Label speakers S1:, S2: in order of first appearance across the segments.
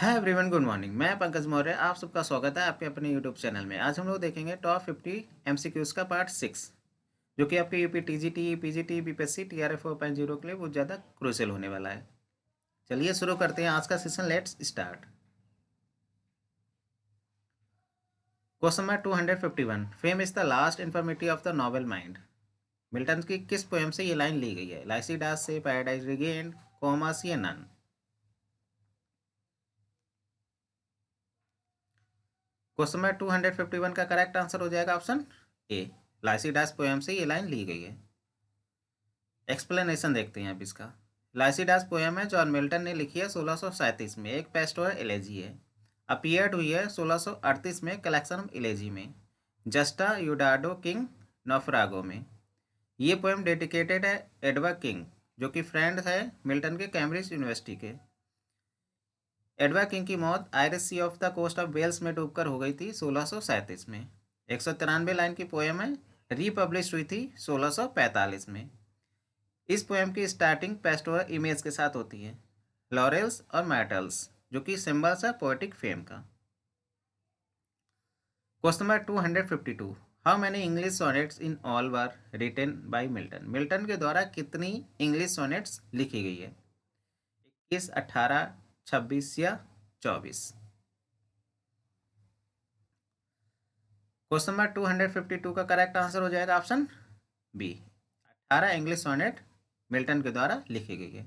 S1: Hi everyone, good morning. मैं पंकज मौर्य, आप सबका स्वागत है आपके अपने यूट्यूब चैनल में। आज हम लोग देखेंगे टॉप 50 एमसीक्यूज का पार्ट 6, जो कि आपके UP TGT, PGT, BPSC, TRF 4.0 के लिए बहुत ज़्यादा क्रूशियल होने वाला है। चलिए शुरू करते हैं आज का session. Let's start. Question number 251, fame is the last infirmity of the novel mind. Milton की किस पोएम से ये लाइन ली गई है? लाइसिडास से, पैराडाइज रिगेन्ड, कॉमर्स या नन? क्वेश्चन नंबर 251 का करेक्ट आंसर हो जाएगा ऑप्शन ए, लाइसिडास पोएम से ये लाइन ली गई है। एक्सप्लेनेशन देखते हैं अब इसका। लाइसिडास पोएम है जॉन मिल्टन ने लिखी है 1637 में, एक पेस्टोरल एलेजी है। अपीयर्ड हुई है 1638 में कलेक्शन ऑफ एलेजी में, जस्टा यूडाडो किंग नोफरागो में। ये पोएम डेडिकेटेड है एडवर्ड किंग, जो कि फ्रेंड है मिल्टन के कैम्ब्रिज यूनिवर्सिटी के। एडवर्ड किंग की मौत Irish Sea off the coast of Wales में डूबकर हो गई थी 1637 में। 193 लाइन की पोएम है, रीपब्लिश हुई थी 1645 में। इस पोएम की स्टार्टिंग पेस्टोरल इमेज के साथ होती है, लॉरेल्स और मैटल्स, जो कि सिंबल्स है पोएटिक फेम का। Question number 252, how many English sonnets in all were written by Milton. Milton के द्वारा कितनी इंग्लिश सोनेट्स लिखी गई है? 21, 18, 26 या 24? क्वेश्चन नंबर 252 का करेक्ट आंसर हो जाएगा option b, 18 English sonnet Milton के द्वारा लिखी गई है।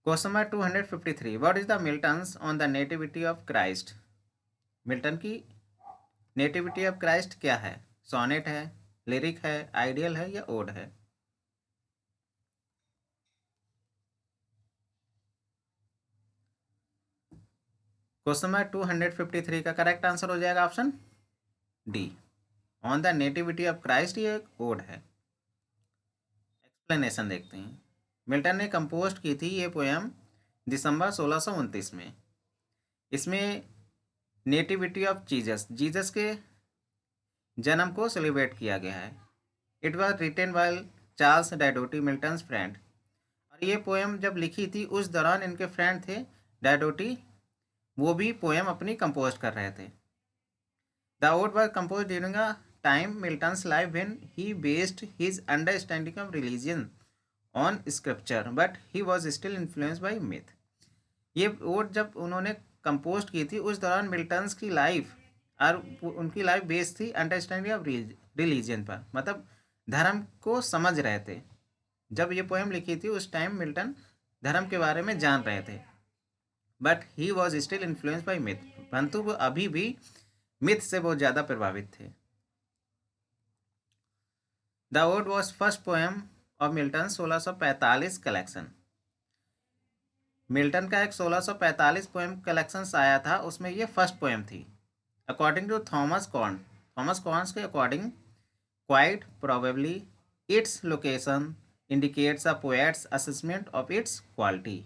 S1: Question number 253, what is the Milton's on the nativity of Christ. Milton की नेटिविटी ऑफ क्राइस्ट क्या है? सोनेट है, लिरिक है, आइडियल है या ओड है? क्वेश्चन नंबर 253 का करेक्ट आंसर हो जाएगा option D, on the nativity of Christ, ये एक ओड है। एक्सप्लेनेशन देखते हैं। मिल्टन ने कंपोज की थी ये पोएम दिसंबर 1629 में। इसमें नेटिविटी ऑफ जीसस, जीसस के जन्म को सेलिब्रेट किया गया है। It was written by Charles Diodati, Milton's friend. और ये पोएम जब लिखी थी उस दौरान इनके फ्रेंड थे डायडोटी, वो भी पोएम अपनी कंपोज कर रहे थे। The ode was compose during a time Milton's life when he based his understanding of religion on scripture, but he was still influenced by myth. ये ओड जब उन्होंने कंपोज की थी उस दौरान मिल्टन्स की लाइफ और उनकी लाइफ बेस्ड थी अंडरस्टैंडिंग ऑफ रिलीजन पर, मतलब धर्म को समझ रहे थे। जब ये पोएम लिखी थी उस टाइम मिल्टन धर्म के बारे में जान रहे थे, but he was still influence by myth, परंतु वो अभी भी मिथ से बहुत ज़्यादा प्रभावित थे। The ode was first poem of Milton 1645 collection. Milton का एक 1645 पोएम कलेक्शन आया था, उसमें ये फर्स्ट पोएम थी। अकॉर्डिंग टू थॉमस कॉर्न्स के according, quite probably its location indicates a poet's assessment of its quality.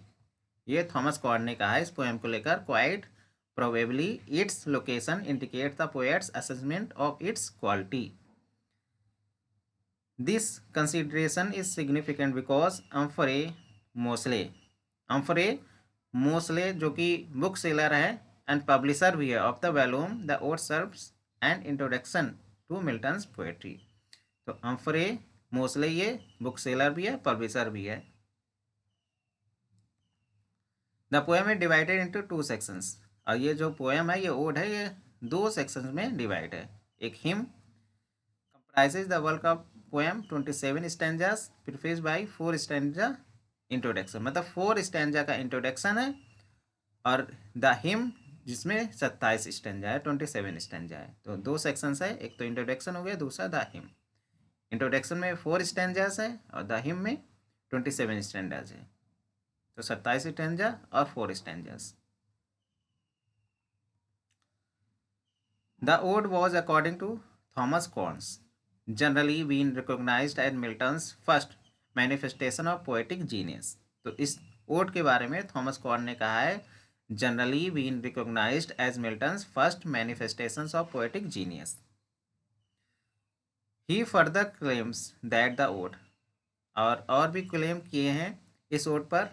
S1: ये थॉमस कॉर्न ने कहा है इस पोएम को लेकर, quite probably its location indicates the poet's assessment of its quality. This consideration is significant because अम्फ्रे Mosley, जो कि book seller है एंड पब्लिशर भी है of the volume the ode serves and introduction to Milton's poetry. तो Humphrey Moseley ये book seller भी है, publisher भी है। The poem is divided into 2 sections. और ये जो पोएम है, ये ओड है, ये 2 सेक्शंस में डिवाइड है। एक him comprises the bulk of poem 27 stanzas prefaced by 4 stanza introduction, मतलब 4 स्टैंजा का इंट्रोडक्शन है, और द हिम जिसमें 27 स्टैंजा है, 27 स्टैंजा है। तो 2 सेक्शंस है, एक तो इंट्रोडक्शन हो गया, दूसरा द हिम। इंट्रोडक्शन में 4 स्टैंजास है और द हिम में 27 स्टैंजाज है, तो 27 स्टैंजा और 4 stanzas. The ode was according to Thomas Corns generally been recognised as Milton's first manifestation of poetic genius. तो इस ओड के बारे में थॉमस कॉर्न ने कहा है, generally been recognised as Milton's first manifestations of poetic genius. He further claims that the ode, और भी क्लेम किए हैं इस ओड पर,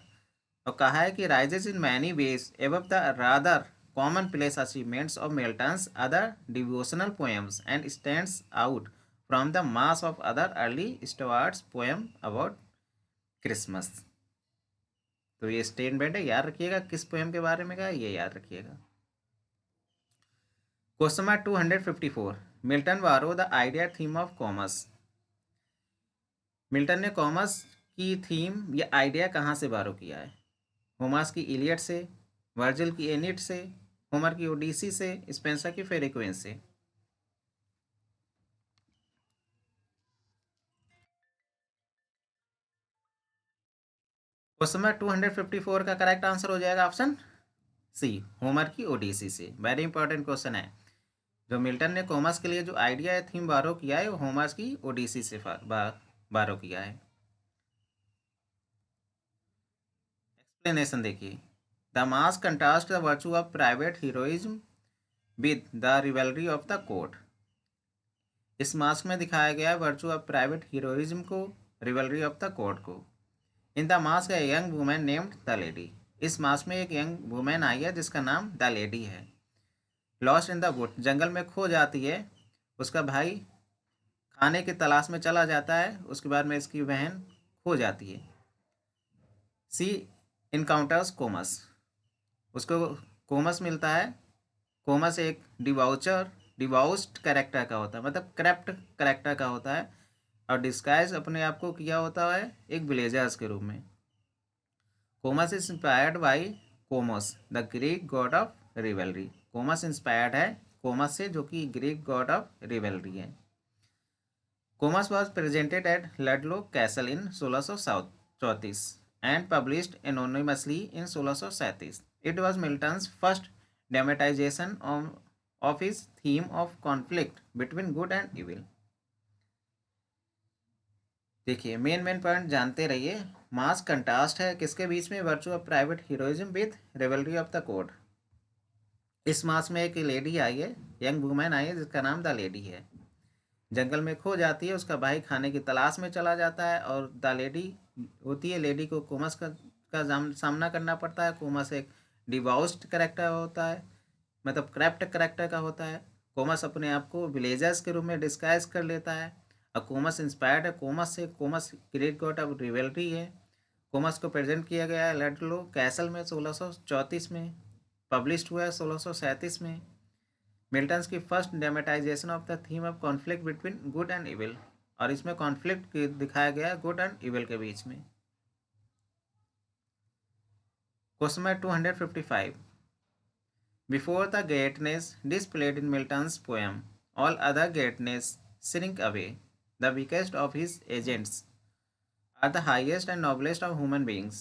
S1: और कहा है कि rises in many ways above the rather commonplace achievements of Milton's other devotional poems and stands out from the mass of other early Stuarts poem about Christmas. तो ये स्टेटमेंट है, याद रखिएगा किस पोएम के बारे में कहा, ये याद रखिएगा। क्वेश्चन नंबर 254, मिल्टन वारो the idea theme of commerce. Milton ने कॉमर्स की थीम या आइडिया कहाँ से बारो किया है? होमर्स की इलियड से, वर्जिल की एनिड से, होमर की ओडिसी से, स्पेंसर की फेरिक्वेंस से। क्वेश्चन नंबर 254 का करेक्ट आंसर हो जाएगा ऑप्शन सी, होमर की ओडिसी से। वेरी इंपॉर्टेंट क्वेश्चन है। जो मिल्टन ने कॉमर्स के लिए जो आइडिया है थीम बारो किया है वो होमर्स की ओडिसी से बारो किया है। एक्सप्लेनेशन देखिए, the mass contrast the virtue of private heroism with the revelry of the court. इस मास्क में दिखाया गया है वर्चू ऑफ प्राइवेट हीरोइज्म को, रिवेलरी ऑफ द कोर्ट को। In the mask a young women named the lady. इस mask में एक यंग वुमेन आई है जिसका नाम द लेडी है। लॉस्ट इन द वुड, जंगल में खो जाती है। उसका भाई खाने की तलाश में चला जाता है, उसके बाद में इसकी बहन खो जाती है। सी इनकाउंटर्स कोमस, उसको कोमस मिलता है। कोमस एक डिवाउस्ड कैरेक्टर का होता है, मतलब करप्ट कैरेक्टर का होता है, और डिस्गाइज अपने आप को किया होता है एक विलेजर्स के रूप में। Comus is inspired by Komos the Greek god of revelry. Comus inspired है कोमस से, जो कि ग्रीक गॉड ऑफ रिवेलरी है। Comus was presented at Ludlow Castle in 1634 and published anonymously in 1637. It was Milton's first dramatization of his theme of conflict between good and evil. देखिए main point जानते रहिए। मास contrast है किसके बीच में? Virtue of private heroism with revelry of the code. इस मास में एक लेडी आई है, यंग वुमेन आई है जिसका नाम द लेडी है। जंगल में खो जाती है, उसका भाई खाने की तलाश में चला जाता है, और द लेडी होती है, लेडी को कोमस का सामना करना पड़ता है। कोमस एक डिवाउस्ड करेक्टर होता है, मतलब क्रैप्ट करेक्टर का होता है। कोमस अपने आप को विलेजर्स के रूप में डिस्गाइज कर लेता है, और कोमस इंस्पायर्ड है कोमस से। Comus great God of revelry है। कोमस को प्रेजेंट किया गया है लडलो कैसल में 1634 में, पब्लिश्ड हुआ है 1637 में। मिल्टन्स की first dramatisation of the theme of conflict between good and evil, और इसमें कॉन्फ्लिक्ट दिखाया गया है गुड एंड इविल के बीच में। Question number 255, before the greatness displayed in Milton's poem, all other greatness shrink away. The weakest of his agents are the highest and noblest of human beings,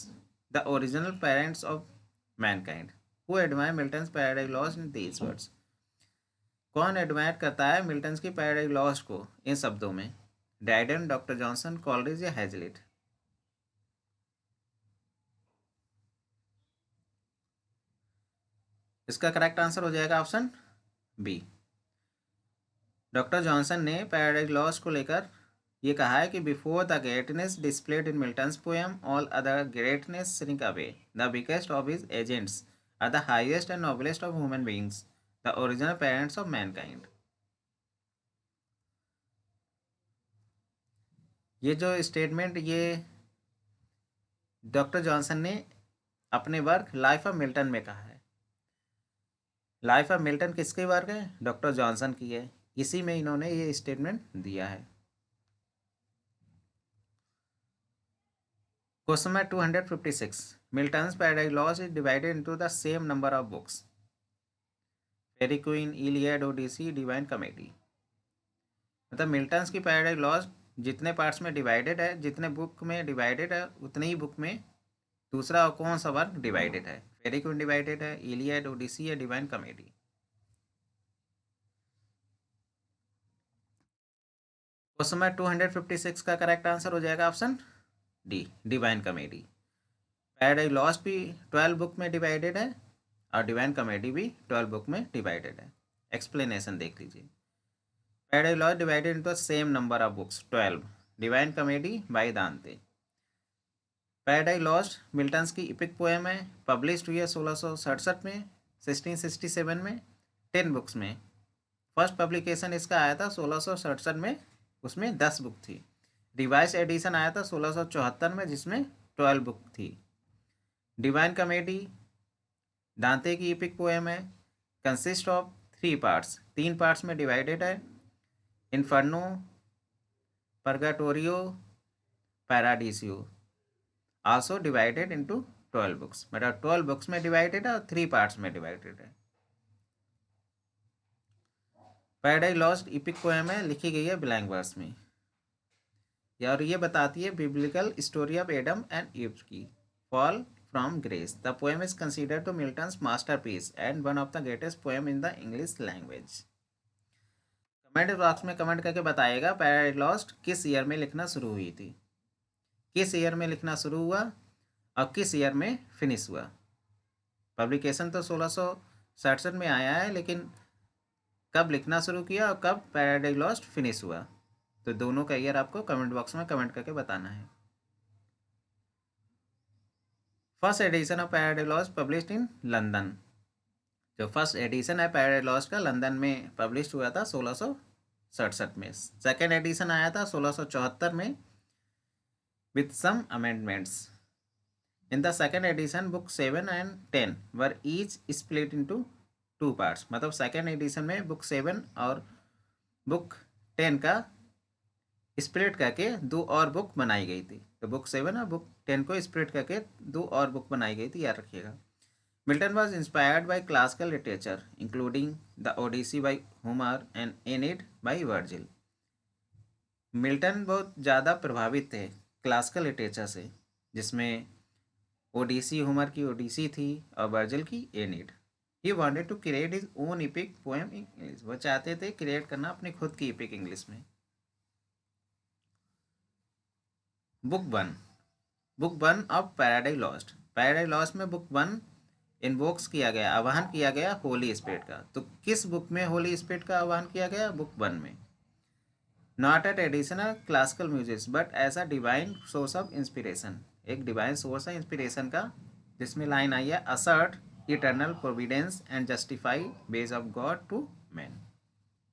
S1: the original parents of mankind. Who admire Milton's Paradise Lost in these words? कौन admire करता है Milton's की Paradise Lost को इन शब्दों में? Dryden, doctor Johnson, Coleridge या Hazlitt? इसका करेक्ट आंसर हो जाएगा ऑप्शन बी। डॉक्टर जॉनसन ने पैराडाइज लॉस्ट को लेकर ये कहा है कि before the greatness displayed in Milton's poem all other greatness shrink away, the biggest of his agents are the highest and noblest of human beings, the original parents of mankind. ये जो statement ये doctor Johnson ने अपने work life of Milton में कहा है। Life of Milton किसकी work है? डॉक्टर जॉनसन की है। इसी में इन्होंने ये स्टेटमेंट दिया है। Question number 256, Milton's Paradise Lost is divided into the same number of books. Faerie Queene, Iliad, Odyssey, Divine Comedy. मतलब मिल्टन्स की पैराडाइज लॉस्ट जितने पार्ट्स में डिवाइडेड है, जितने बुक में डिवाइडेड है, उतने ही बुक में दूसरा कौन सा वर्क डिवाइडेड है? फेरी क्वीन डिवाइडेड है, इलियड, ओडिसी या डिवाइन कॉमेडी? क्वेश्चन नंबर 256 का करेक्ट आंसर हो जाएगा option D, divine comedy. Paradise lost भी 12 बुक में डिवाइडेड है, और डिवाइन कॉमेडी भी 12 बुक में डिवाइडेड है। एक्सप्लेनेशन देख लीजिए। Paradise lost divided into same number of books 12, divine comedy bye दांते। पैराडाइज लॉस्ट मिल्टन्स की इपिक पोएम है, पब्लिश्ड हुई है 1667 में, 1667 में, 10 बुक्स में। फर्स्ट पब्लिकेशन इसका आया था 1667 में, उसमें 10 बुक थी। रिवाइज एडिशन आया था 1674 में, जिसमें 12 बुक थी। डिवाइन कॉमेडी दांते की इपिक पोएम है, कंसिस्ट ऑफ 3 पार्ट्स, 3 पार्ट्स में डिवाइडेड है। Inferno, Purgatorio, Paradiso, also divided into 12 books, मतलब 12 बुक्स में डिवाइडेड है और 3 पार्ट्स में डिवाइडेड है। पैराडाइज लॉस्ट इपिक पोएम है, लिखी गई है ब्लैंक वर्स में, और ये बताती है biblical story of Adam and Eve की fall from grace. The poem is considered to Milton's masterpiece and one of the greatest poem in the English language. Comment box में कमेंट करके बताइएगा paradise lost किस year में लिखना शुरू हुई थी, किस ईयर में लिखना शुरू हुआ और किस ईयर में फिनिश हुआ। पब्लिकेशन तो 1667 में आया है, लेकिन कब लिखना शुरू किया और कब पैराडाइज लॉस्ट फिनिश हुआ, तो दोनों का ईयर आपको कमेंट बॉक्स में कमेंट करके बताना है। First edition of Paradise lost published in London. जो फर्स्ट एडिशन है पैराडाइज लॉस्ट का, लंदन में पब्लिश हुआ था 1667 में। सेकेंड एडिशन आया था 1674 में with some amendments. In the second edition book 7 and 10 were each split into 2 parts, मतलब सेकेंड एडिशन में बुक 7 और बुक 10 का स्प्लिट करके 2 और बुक बनाई गई थी। तो बुक 7 और बुक 10 को स्प्लिट करके 2 और बुक बनाई गई थी, याद रखिएगा। Milton was inspired by classical literature including the Odyssey by Homer and Aeneid by Virgil. Milton बहुत ज़्यादा प्रभावित थे क्लासिकल लिटरेचर से, जिसमें ओडिसी होमर की ओडिसी थी और वर्जिल की Aeneid. He wanted to create his own epic poem in English. वो चाहते थे क्रिएट करना अपनी खुद की इपिक इंग्लिश में। Book one of Paradise Lost. Paradise Lost में बुक 1 इन्वोक्स किया गया, आह्वान किया गया होली स्पिरिट का। तो किस बुक में होली स्पिरिट का आह्वान किया गया? बुक 1 में। Not a traditional classical music but as a divine source of inspiration, एक डिवाइन सोर्स है इंस्पिरेशन का, जिसमें लाइन आई है assert eternal providence and justify ways of God to man.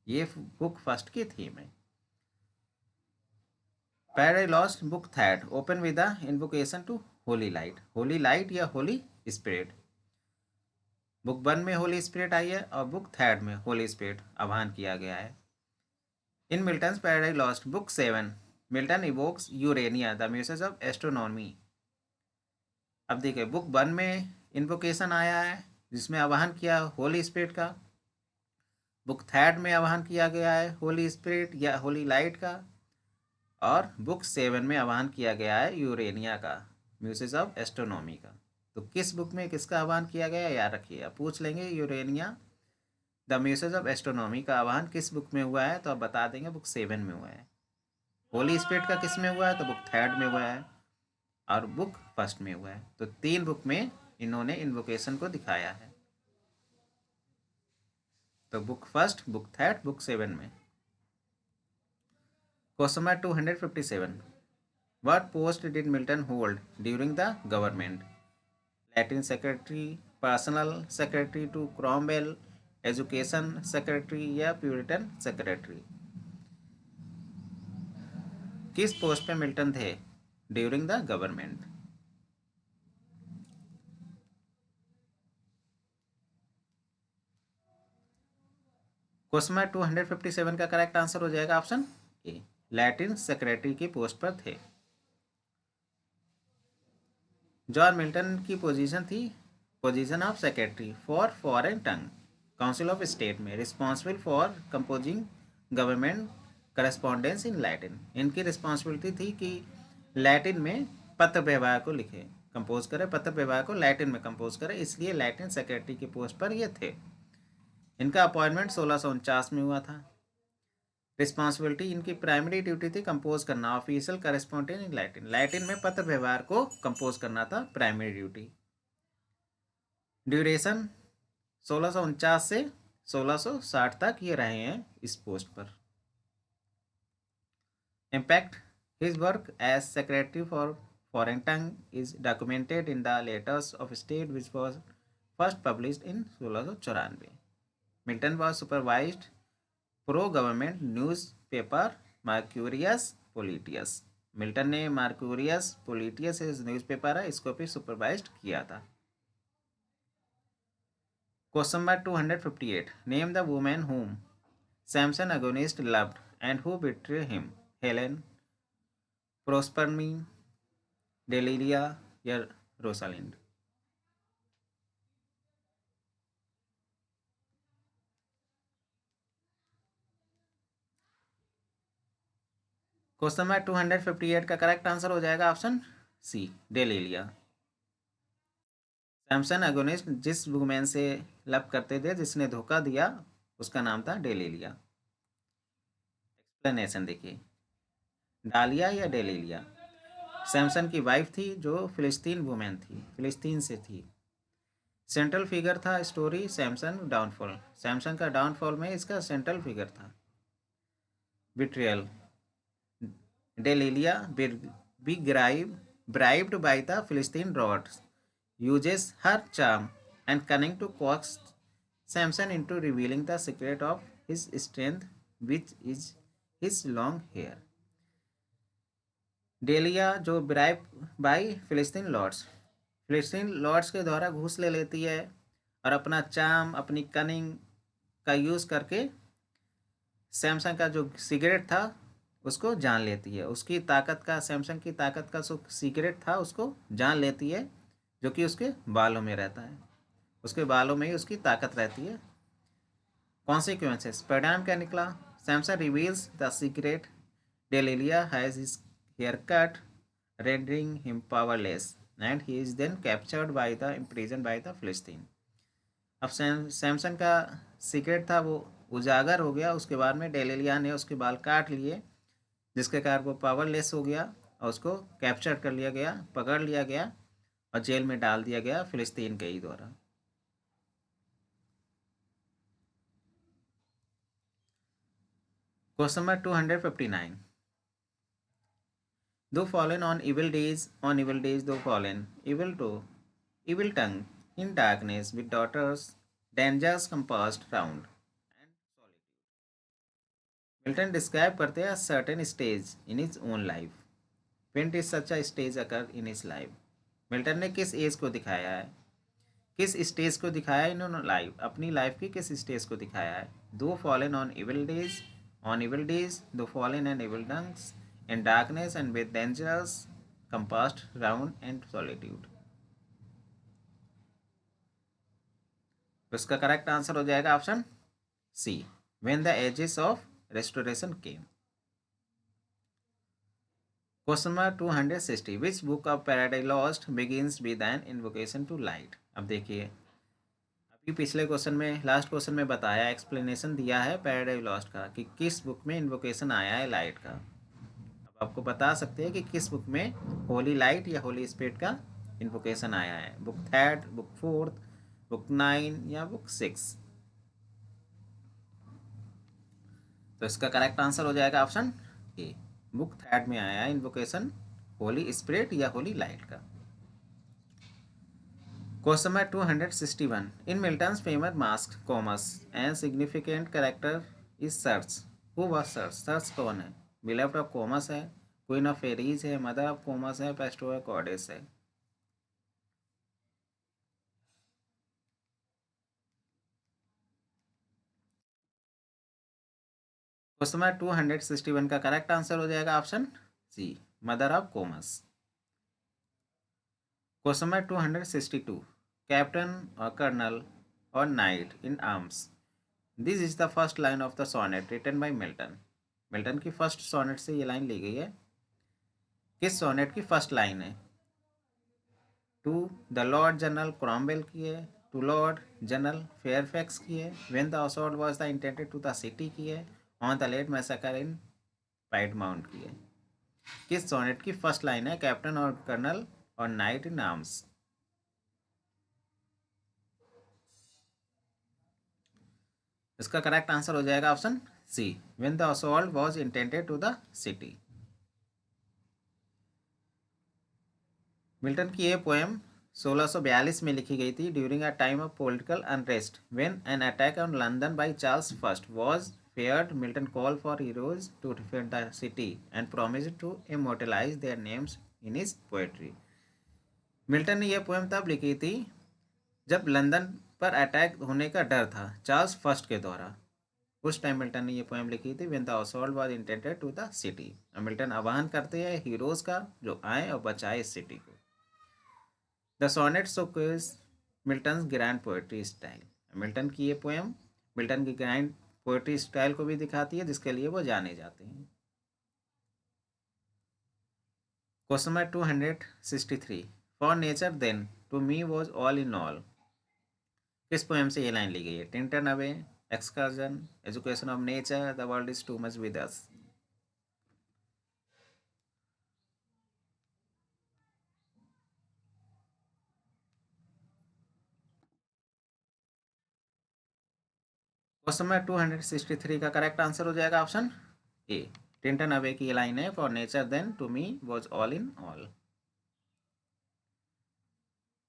S1: ये बुक फर्स्ट की थीम है। Paradise Lost book third open with the invocation to holy light. Holy light या होली स्पिरिट, बुक 1 में Holi spirit आई है और book 3 में Holi spirit आह्वान किया गया है। In Milton's Paradise Lost book 7 Milton invokes Urania the muses of astronomy. अब देखिए बुक 1 में इन्वोकेशन आया है जिसमें आह्वान किया होली स्पिरिट का, बुक 3 में आह्वान किया गया है होली स्पिरिट या होली लाइट का, और बुक 7 में आह्वान किया गया है यूरेनिया का, म्यूसेस ऑफ एस्ट्रोनॉमी का। तो किस बुक में किसका आह्वान किया गया याद रखिए, पूछ लेंगे Urania the muses of astronomy का आह्वान किस बुक में हुआ है, तो आप बता देंगे बुक 7 में हुआ है। होली स्पिरिट का किस में हुआ है, तो बुक 3 में हुआ है और बुक 1 में हुआ है। तो 3 बुक में इन्होंने इन्वोकेशन को दिखाया है, तो बुक 1, बुक 3, बुक 7 में। Question number 257, what post did Milton hold during the government? Latin secretary, personal secretary to Cromwell, education secretary या प्यूरिटन सेक्रेटरी? किस पोस्ट पे मिल्टन थे during the government? Question number 257 का करेक्ट आंसर हो जाएगा option A, Latin secretary की post पर थे। जॉन मिल्टन की पोजीशन थी position of secretary for foreign tongue council of state में, responsible for composing government correspondence in Latin. इनकी रिस्पॉन्सिबिलिटी थी कि लैटिन में पत्र व्यवहार को लिखे, कंपोज करें, पत्र व्यवहार को लैटिन में कंपोज करें, इसलिए लैटिन सेक्रेटरी की पोस्ट पर ये थे। इनका अपॉइंटमेंट 1649 में हुआ था। रिस्पॉन्सिबिलिटी, इनकी प्राइमरी ड्यूटी थी कंपोज करना official correspondence in Latin, Latin में पत्र व्यवहार को कंपोज करना था प्राइमरी ड्यूटी। ड्यूरेशन 1649 से 1660 तक ये रहे हैं इस पोस्ट पर। Impact, his work as secretary for foreign tongue is documented in the Letters of State, which was first published in 1694. Milton was supervised pro-government newspaper Mercurius Politius. Milton ने मार्क्यूरियस पोलिटियस newspaper है इसको भी सुपरवाइज्ड किया था। Question number 258, name the women whom Samson agonist loved and who betrayed him. Helen, Proserpine, Delilah या Rosalind. Question number 258 का correct answer हो जाएगा ऑप्शन सी, डेलिलिया। सैमसन एगोनिस्ट जिस वुमेन से लव करते थे, जिसने धोखा दिया, उसका नाम था डेलिलिया। एक्सप्लेनेशन देखिए, डालिया या डेलिलिया सैमसन की वाइफ थी जो फिलिस्तीन वुमेन थी, फिलिस्तीन से थी। सेंट्रल फिगर था स्टोरी सैमसन डाउनफॉल, सैमसन का डाउनफॉल में इसका सेंट्रल फिगर था। Betrayal, Delilah be bribed by the Philistine lords, uses her charm and cunning to coax Samson into revealing the secret of his strength, which is his long hair. Dahlia जो bribe by फिलिस्तीन Lord's के द्वारा घूस ले लेती है और अपना चार्म, अपनी कनिंग का यूज़ करके सैमसंग का जो सिगरेट था उसको जान लेती है। उसकी ताकत का, सैमसंग की ताकत का जो सीक्रेट था उसको जान लेती है, जो कि उसके बालों में रहता है। उसके बालों में ही उसकी ताकत रहती है। कॉन्सिक्वेंसेस, परिणाम क्या निकला? Samson reveals the secret, Delilah has his hair cut rendering him powerless and he is then captured by the imprison by the Philistine. अब सैमसन का सीक्रेट था वो उजागर हो गया। उसके बाद में डेलिलिया ने उसके बाल काट लिए, जिसके कारण वो पावरलेस हो गया और उसको कैप्चर कर लिया गया, पकड़ लिया गया और जेल में डाल दिया गया फिलिस्तीन के ही द्वारा। क्वेश्चन नंबर 259, दो फॉलन ऑन इविल डेज दो fallen evil tongue in darkness with daughters dangers compassed round and solitude. Milton describe करते हैं certain stage in his own life, when did such a stage occur in his life? Milton ने किस as को दिखाया है, किस stage को दिखाया है इन्होंने लाइफ, अपनी लाइफ की किस स्टेज को दिखाया है? दो फॉलन ऑन इविल डेज दो fallen and evil tongues in darkness and with dangers compassed round and solitude। तो इसका करेक्ट आंसर हो जाएगा option c, when the ages of restoration came. Question number 260, which book of Paradise Lost begins with an invocation to light. अब देखिए, अभी पिछले question में, last question में बताया, एक्सप्लेनेशन दिया है पैराडाइज लॉस्ट का कि किस बुक में इन्वोकेशन आया है लाइट का। अब आपको बता सकते हैं कि किस बुक में होली लाइट या होली स्पिरिट का इन्वोकेशन आया है, बुक 3, बुक 4, बुक 9 या बुक 6। तो इसका करेक्ट आंसर हो जाएगा ऑप्शन ए, बुक 3 में आया है इन्वोकेशन होली स्पिरिट या होली लाइट का। Question number 261, in Milton's famous mask commas and significant character is search, who was search? Search कौन है? बिलव्ड ऑफ कॉमस है, क्वीन ऑफ फेरीज है, मदर ऑफ कॉमस है, पेस्टोर कॉडेस है। क्वेश्चन नंबर 261 का करेक्ट आंसर हो जाएगा option c, mother of Comus. Question number 262, captain or colonel or knight in arms, this is the first line of the sonnet written by Milton. Milton की first sonnet से ये line ली गई है। किस sonnet की फर्स्ट लाइन है? To the Lord General Cromwell की है, टू लॉर्ड जनरल फेयरफैक्स की है, when the assault was the intended to the city की है, on the late massacre in Piedmont की है। किस सोनेट की फर्स्ट लाइन है captain or colonel or knight in arms? इसका करेक्ट आंसर हो जाएगा option c, when the assault was intended to the city. Milton की ये पोएम 1642 में लिखी गई थी during a time of political unrest when an attack on London by Charles first was feared. Milton called for heroes to defend the city and promised to immortalize their names in his poetry. Milton ने यह poem तब लिखी थी जब London पर attack होने का डर था चार्ल्स फर्स्ट के द्वारा। उस टाइम मिल्टन ने ये पोएम लिखी थी when the assault was intended to the city. Milton आह्वान करते हैं हीरोज का जो आए और बचाए इस सिटी को। The sonnet showcase Milton grand poetry style. Milton की ये पोएम मिल्टन की ग्रैंड पोएट्री स्टाइल को भी दिखाती है जिसके लिए वो जाने जाते हैं। Question number 263 for nature then to me was all in all. किस पोएम से ये लाइन ली गई है? Tintern Abbey, excursion, education of nature, the world is too much with us. Question number 263 का करेक्ट आंसर हो जाएगा ऑप्शन ए। टिंटन अवे की लाइन है for nature then to me was all in all.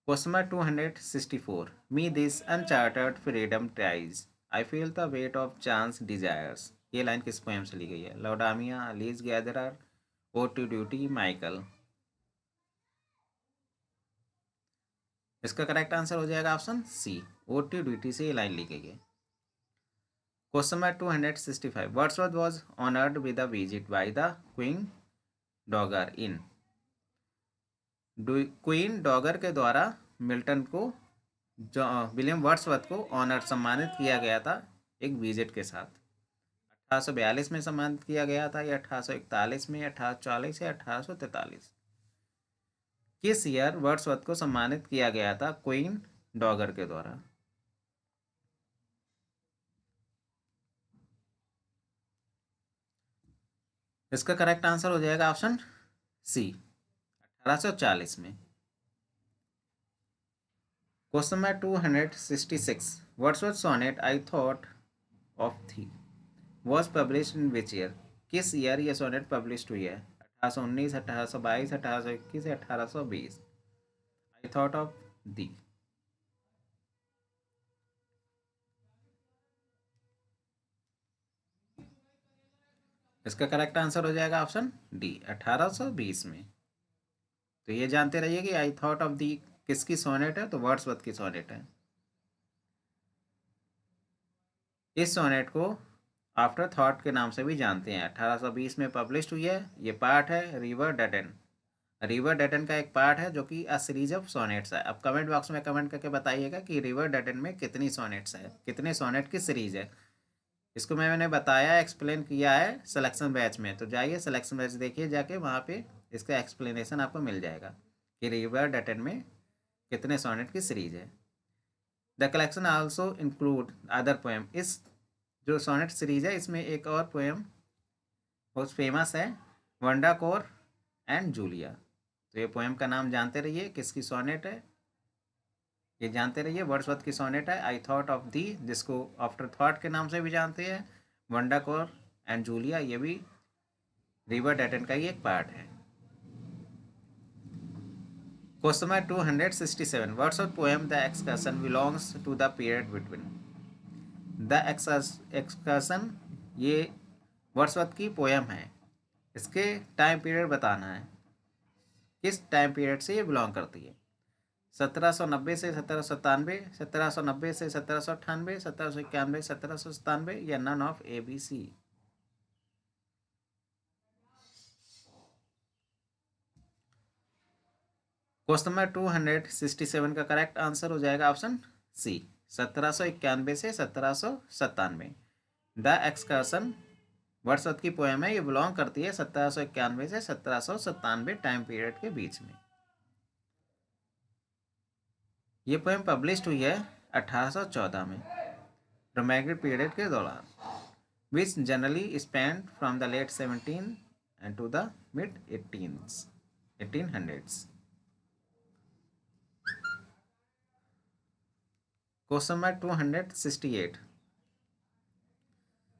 S1: Question number 264 me this unchartered freedom tires I feel the weight of chance desires. ये line किस poem से ली गई है? Laodamia, leech gatherer, O to duty, Michael. इसका correct answer हो जाएगा option C, O to duty से ये लाइन ली गई है। Question number 265 Wordsworth was honoured with a visit by the queen dowager in. Queen dowager के द्वारा मिल्टन को जो विलियम वर्ड्सवर्थ को ऑनर सम्मानित किया गया था एक विजिट के साथ। 1842 में सम्मानित किया गया था या 1841 में, 1840 या 1843? किस ईयर वर्ड्सवर्थ को सम्मानित किया गया था क्वीन डॉगर के द्वारा? इसका करेक्ट आंसर हो जाएगा ऑप्शन सी, 1840 में। Question number 266 Wordsworth sonnet I thought of thee was publish in which year. किस ईयर ये सोनेट पब्लिश हुई है? 1819, 1822, 1821 या 1820? I thought of thee. इसका करेक्ट आंसर हो जाएगा ऑप्शन डी, 1820 में। तो ये जानते रहिए कि आई थॉट ऑफ दी किसकी सोनेट है? तो वर्ड्सवर्थ की सोनेट है। इस सोनेट को आफ्टर थॉट के नाम से भी जानते हैं। 1820 में पब्लिश हुई है। ये पार्ट है रिवर डेटन। रिवर डेटन का एक पार्ट है जो कि अ सीरीज ऑफ सोनेट्स है। अब कमेंट बॉक्स में कमेंट करके बताइएगा कि रिवर डेटन में कितनी सोनेट्स है, कितने सोनेट की सीरीज है। इसको मैंने बताया, एक्सप्लेन किया है सिलेक्शन बैच में। तो जाइए सिलेक्शन बैच देखिए जाके, वहाँ पे इसका एक्सप्लेनेशन आपको मिल जाएगा कि रिवर डेटन में कितने सोनेट की सीरीज है। The collection also include other poem. इस जो सोनेट सीरीज है इसमें एक और पोएम बहुत फेमस है, वंडा कोर एंड जूलिया। तो ये पोएम का नाम जानते रहिए, किसकी सोनेट है ये जानते रहिए। वर्ड्सवर्थ की सोनेट है आई थॉट ऑफ दी, जिसको आफ्टर थॉट के नाम से भी जानते हैं। वंडा कोर एंड जूलिया ये भी रिवर डेटन का ही एक पार्ट है। Question number 267 words of poem the excursion belongs to the period between. The excursion ये वर्ड्सवर्थ की पोएम है, इसके टाइम पीरियड बताना है, किस टाइम पीरियड से ये बिलोंग करती है। 1790 से 1797, 1790 से 1798, 1791, 1797 या none of A B C. Question number 267 का करेक्ट आंसर हो जाएगा ऑप्शन सी, 1791 से 1797। द एक्सकर्सन वर्ड्सवर्थ की पोएम है, ये बिलोंग करती है 1791 से 1797 टाइम पीरियड के बीच में। ये पोएम पब्लिश हुई है 1814 में, रोमैंटिक पीरियड के दौरान, which generally spend from the late 17 and to the mid 1800s। Question number 268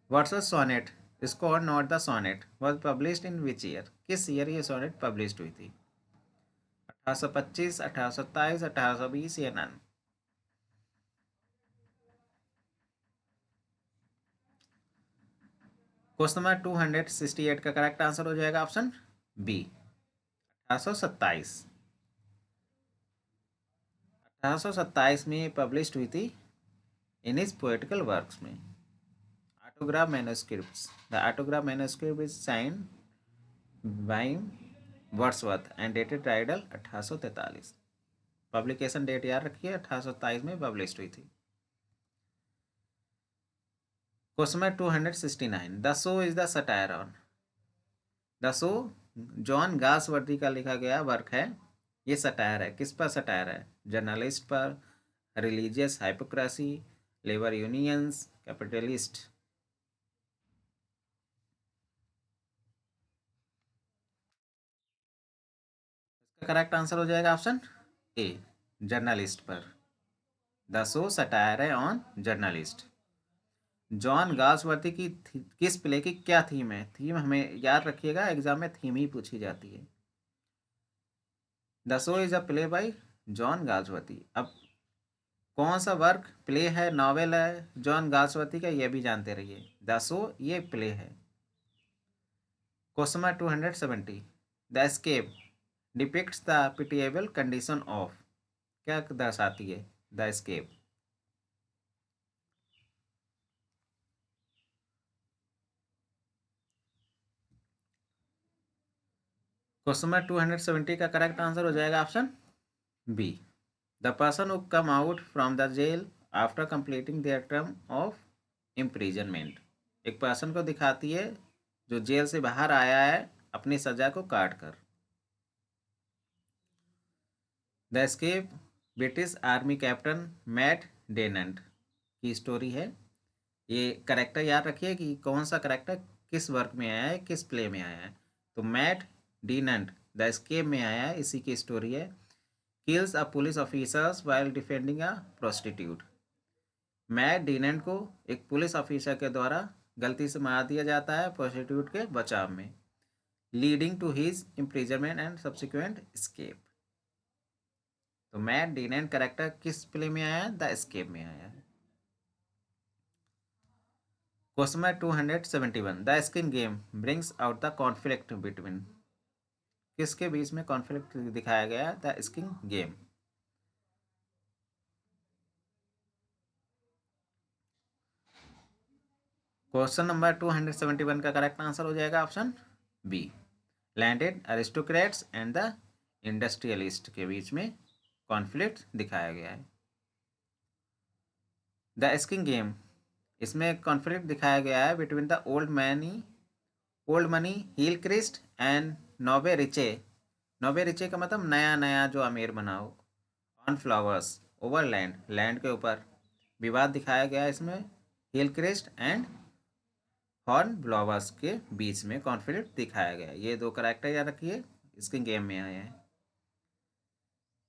S1: Wordsworth sonnet scorn not the sonnet was published in which year. किस ईयर ये सोनेट पब्लिश्ड हुई थी? 1825, 1827, 1820 या नन। क्वेश्चन नंबर 268 का correct answer हो जाएगा option B, 1827। 1827 में publish हुई थी इन हिज पोएटिकल वर्क्स में। Autograph manuscripts, the autograph manuscript is signed by Wordsworth and dated title 1843। Publication date याद रखिए, 1827 में पब्लिश हुई थी। Question number 269, the show is the satire on. The show John Galsworthy का लिखा गया work है, ये सटायर है। किस पर सटायर है? जर्नलिस्ट पर, religious hypocrisy, labour unions, capitalist. इसका करेक्ट आंसर हो जाएगा ऑप्शन ए, जर्नलिस्ट पर। द शो सटायर है ऑन जर्नलिस्ट। जॉन गासवर्दी की किस प्ले की क्या थीम है? थीम हमें याद रखिएगा, एग्जाम में थीम ही पूछी जाती है। The show is a play by John Galsworthy. अब कौन सा वर्क प्ले है, नॉवेल है जॉन गासवर्दी का, ये भी जानते रहिए। द शो ये प्ले है। Question number 270, the escape depicts the pitiable condition of. क्या दर्शाती है द एस्केप? क्वेश्चन नंबर 270 का करेक्ट आंसर हो जाएगा option B, the person who come out from the jail after completing their term of imprisonment. एक person को दिखाती है जो जेल से बाहर आया है अपनी सजा को काट कर। The escape British army captain Matt Denant की स्टोरी है। ये करेक्टर याद रखिए कि कौन सा करेक्टर किस वर्क में आया है, किस प्ले में आया है। तो मैट डीनेंट द एस्केप में आया है, इसी की स्टोरी है। Kills a police officers while defending a prostitute. Matt Denant को एक पुलिस ऑफिसर के द्वारा गलती से मार दिया जाता है प्रोस्टिट्यूट के बचाव में, leading to his imprisonment and subsequent escape. तो मैट डीनेंट करेक्टर किस प्ले में आया है? द एस्केप में आया है। Question number 271, the skin game brings out the conflict between. किसके बीच में कॉन्फ्लिक्ट दिखाया गया है? The skin game. Question number 271 का करेक्ट आंसर हो जाएगा option B, landed aristocrats and the industrialist के बीच में कॉन्फ्लिक्ट दिखाया गया है। द स्किन गेम, इसमें कॉन्फ्लिक्ट दिखाया गया है between the old money Hillcrist and nouveau riche. Nouveau riche का मतलब नया नया जो अमीर बना हो। On flowers over land, land के ऊपर विवाद दिखाया गया है इसमें। Hillcrist and Hornblowers के बीच में कॉन्फ्लिक्ट दिखाया गया है। ये दो करेक्टर याद रखिए, इसके गेम में आए हैं।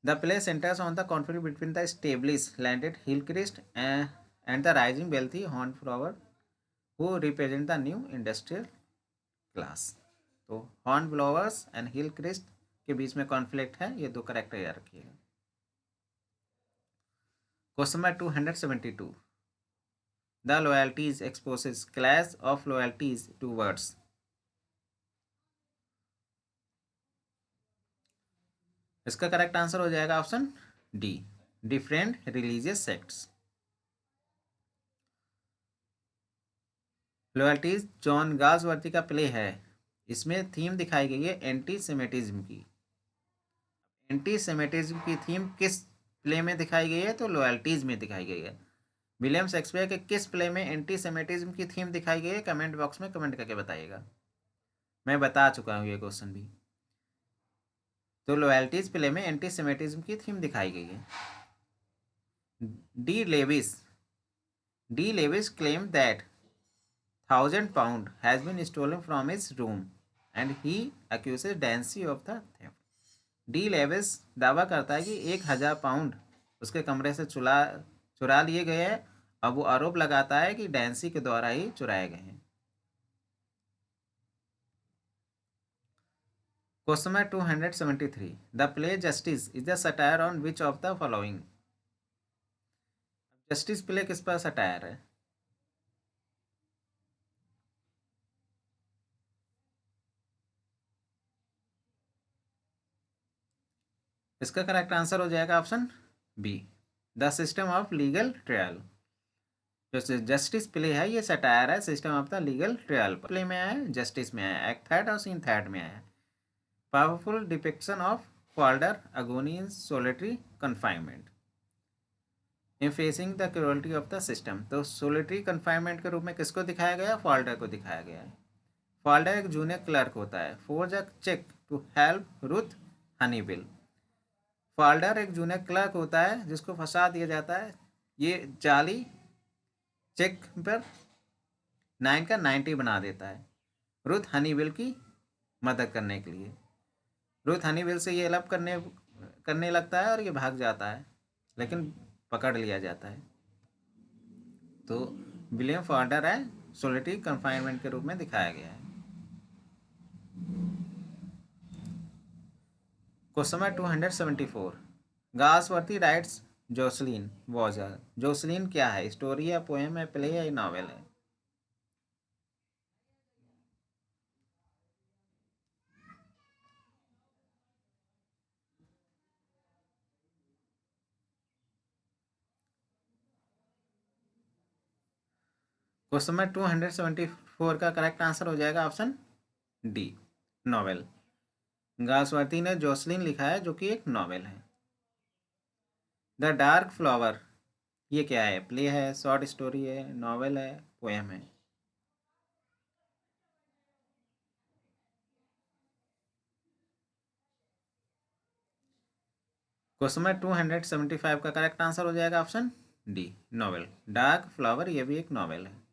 S1: The play centers on the conflict between the establish landed Hillcrist and the rising wealthy Hornblower who represent the new industrial class. तो Hornblowers and Hillcrist के बीच में कॉन्फ्लिक्ट है, ये दो करेक्टर याद रखिएगा। Question number 272, the loyalties exposes clash of loyalties towards. इसका करेक्ट आंसर हो जाएगा option D, different religious sects. Loyalties John Galsworthy का प्ले है, इसमें थीम दिखाई गई है एंटी सेमेटिज्म की। एंटी सेमेटिज्म की थीम किस प्ले में दिखाई गई है? तो लॉयल्टीज में दिखाई गई है। विलियम शेक्सपियर के किस प्ले में एंटी सेमेटिज्म की थीम दिखाई गई है? कमेंट बॉक्स में कमेंट करके बताइएगा, मैं बता चुका हूँ ये क्वेश्चन भी। तो लॉयल्टीज प्ले में एंटी सेमेटिज्म की थीम दिखाई गई है। De Levis claimed that £1,000 has been stolen from his room and he accuses Dancy of the theft. De Levis दावा करता है कि 1,000 पाउंड उसके कमरे से चुरा लिए गए हैं। अब वो आरोप लगाता है कि डैंसी के द्वारा ही चुराए गए हैं। Question number 273, the play Justice is the satire on which of the following. Justice play किस पर सटायर है? इसका करेक्ट आंसर हो जाएगा option B, the system of legal trial. जो जस्टिस प्ले है ये सटायर है system of the legal trial. Play में आया है, जस्टिस में आया है, एक्ट थर्ड और सीन थर्ड में आया है। Powerful depiction of Falder agony in solitary confinement in facing the cruelty of the system. तो सोलिटरी कन्फाइनमेंट के रूप में किसको दिखाया गया है? फॉल्डर को दिखाया गया है। फॉल्डर एक जूनियर क्लर्क होता है। Forge a cheque to help Ruth Honeywill. Falder एक जूनियर क्लर्क होता है जिसको फंसा दिया जाता है। ये जाली चेक पर 9 का 90 बना देता है रुथ हनीबिल की मदद करने के लिए। रुथ हनीबिल से ये हेल्प करने लगता है और ये भाग जाता है, लेकिन पकड़ लिया जाता है। तो विलियम फॉल्डर है सोलिटरी कन्फाइनमेंट के रूप में दिखाया गया है। Question number 274, Galsworthy writes Jocelyn was a. Jocelyn क्या है? स्टोरी है, पोएम है, प्ले है, नॉवेल है? क्वेश्चन नंबर 274 का करेक्ट आंसर हो जाएगा ऑप्शन डी, नॉवेल। गासवर्दी ने जोसलिन लिखा है जो कि एक नॉवेल है। द डार्क फ्लावर ये क्या है? प्ले है, शॉर्ट स्टोरी है, नॉवेल है, पोएम है? क्वेश्चन नंबर 275 का करेक्ट आंसर हो जाएगा option D, novel. Dark flower ये भी एक नॉवेल है।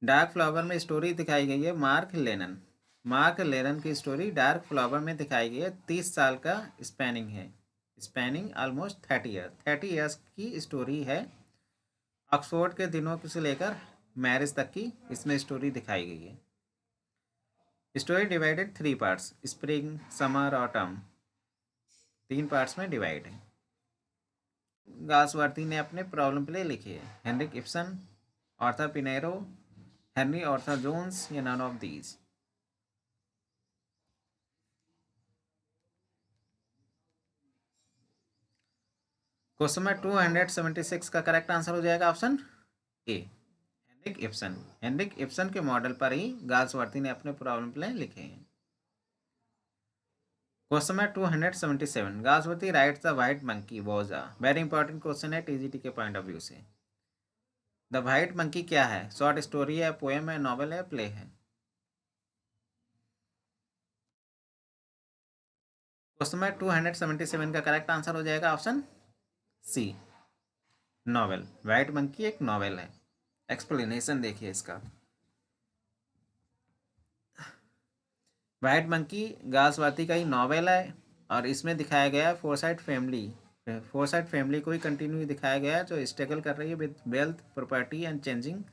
S1: डार्क फ्लावर में स्टोरी दिखाई गई है मार्क लेनन की स्टोरी डार्क फ्लावर में दिखाई गई है। 30 साल का स्पैनिंग है, स्पैनिंग ऑलमोस्ट 30 ईयर्स की स्टोरी है। ऑक्सफोर्ड के दिनों से लेकर मैरिज तक की इसमें स्टोरी दिखाई गई है। Story divided 3 parts, spring, summer, autumn, 3 parts में डिवाइड है। गासवर्दी ने अपने प्रॉब्लम प्ले लिखी है। Henrik Ibsen, Arthur Pinero, Henry Arthur Jones या none of these? Question number 276 का करेक्ट आंसर हो जाएगा option A, Henrik Ibsen. Henrik Ibsen के मॉडल पर ही गासवर्दी ने अपने प्रॉब्लम प्ले लिखे हैं। Question number 277, Galsworthy writes the white monkey was a. Very important question है टीजीटी के पॉइंट ऑफ व्यू से। द व्हाइट मंकी क्या है? शॉर्ट स्टोरी है, पोएम है, नॉवेल है, प्ले है? क्वेश्चन नंबर 277 का करेक्ट आंसर हो जाएगा option C, novel. White monkey एक नॉवेल है। एक्सप्लेनेशन देखिए इसका। व्हाइट मंकी गासवर्दी का ही नॉवेल है और इसमें दिखाया गया है फोरसाइट फैमिली को ही कंटिन्यू दिखाया गया है जो स्ट्रगल कर रही है with wealth, property and changing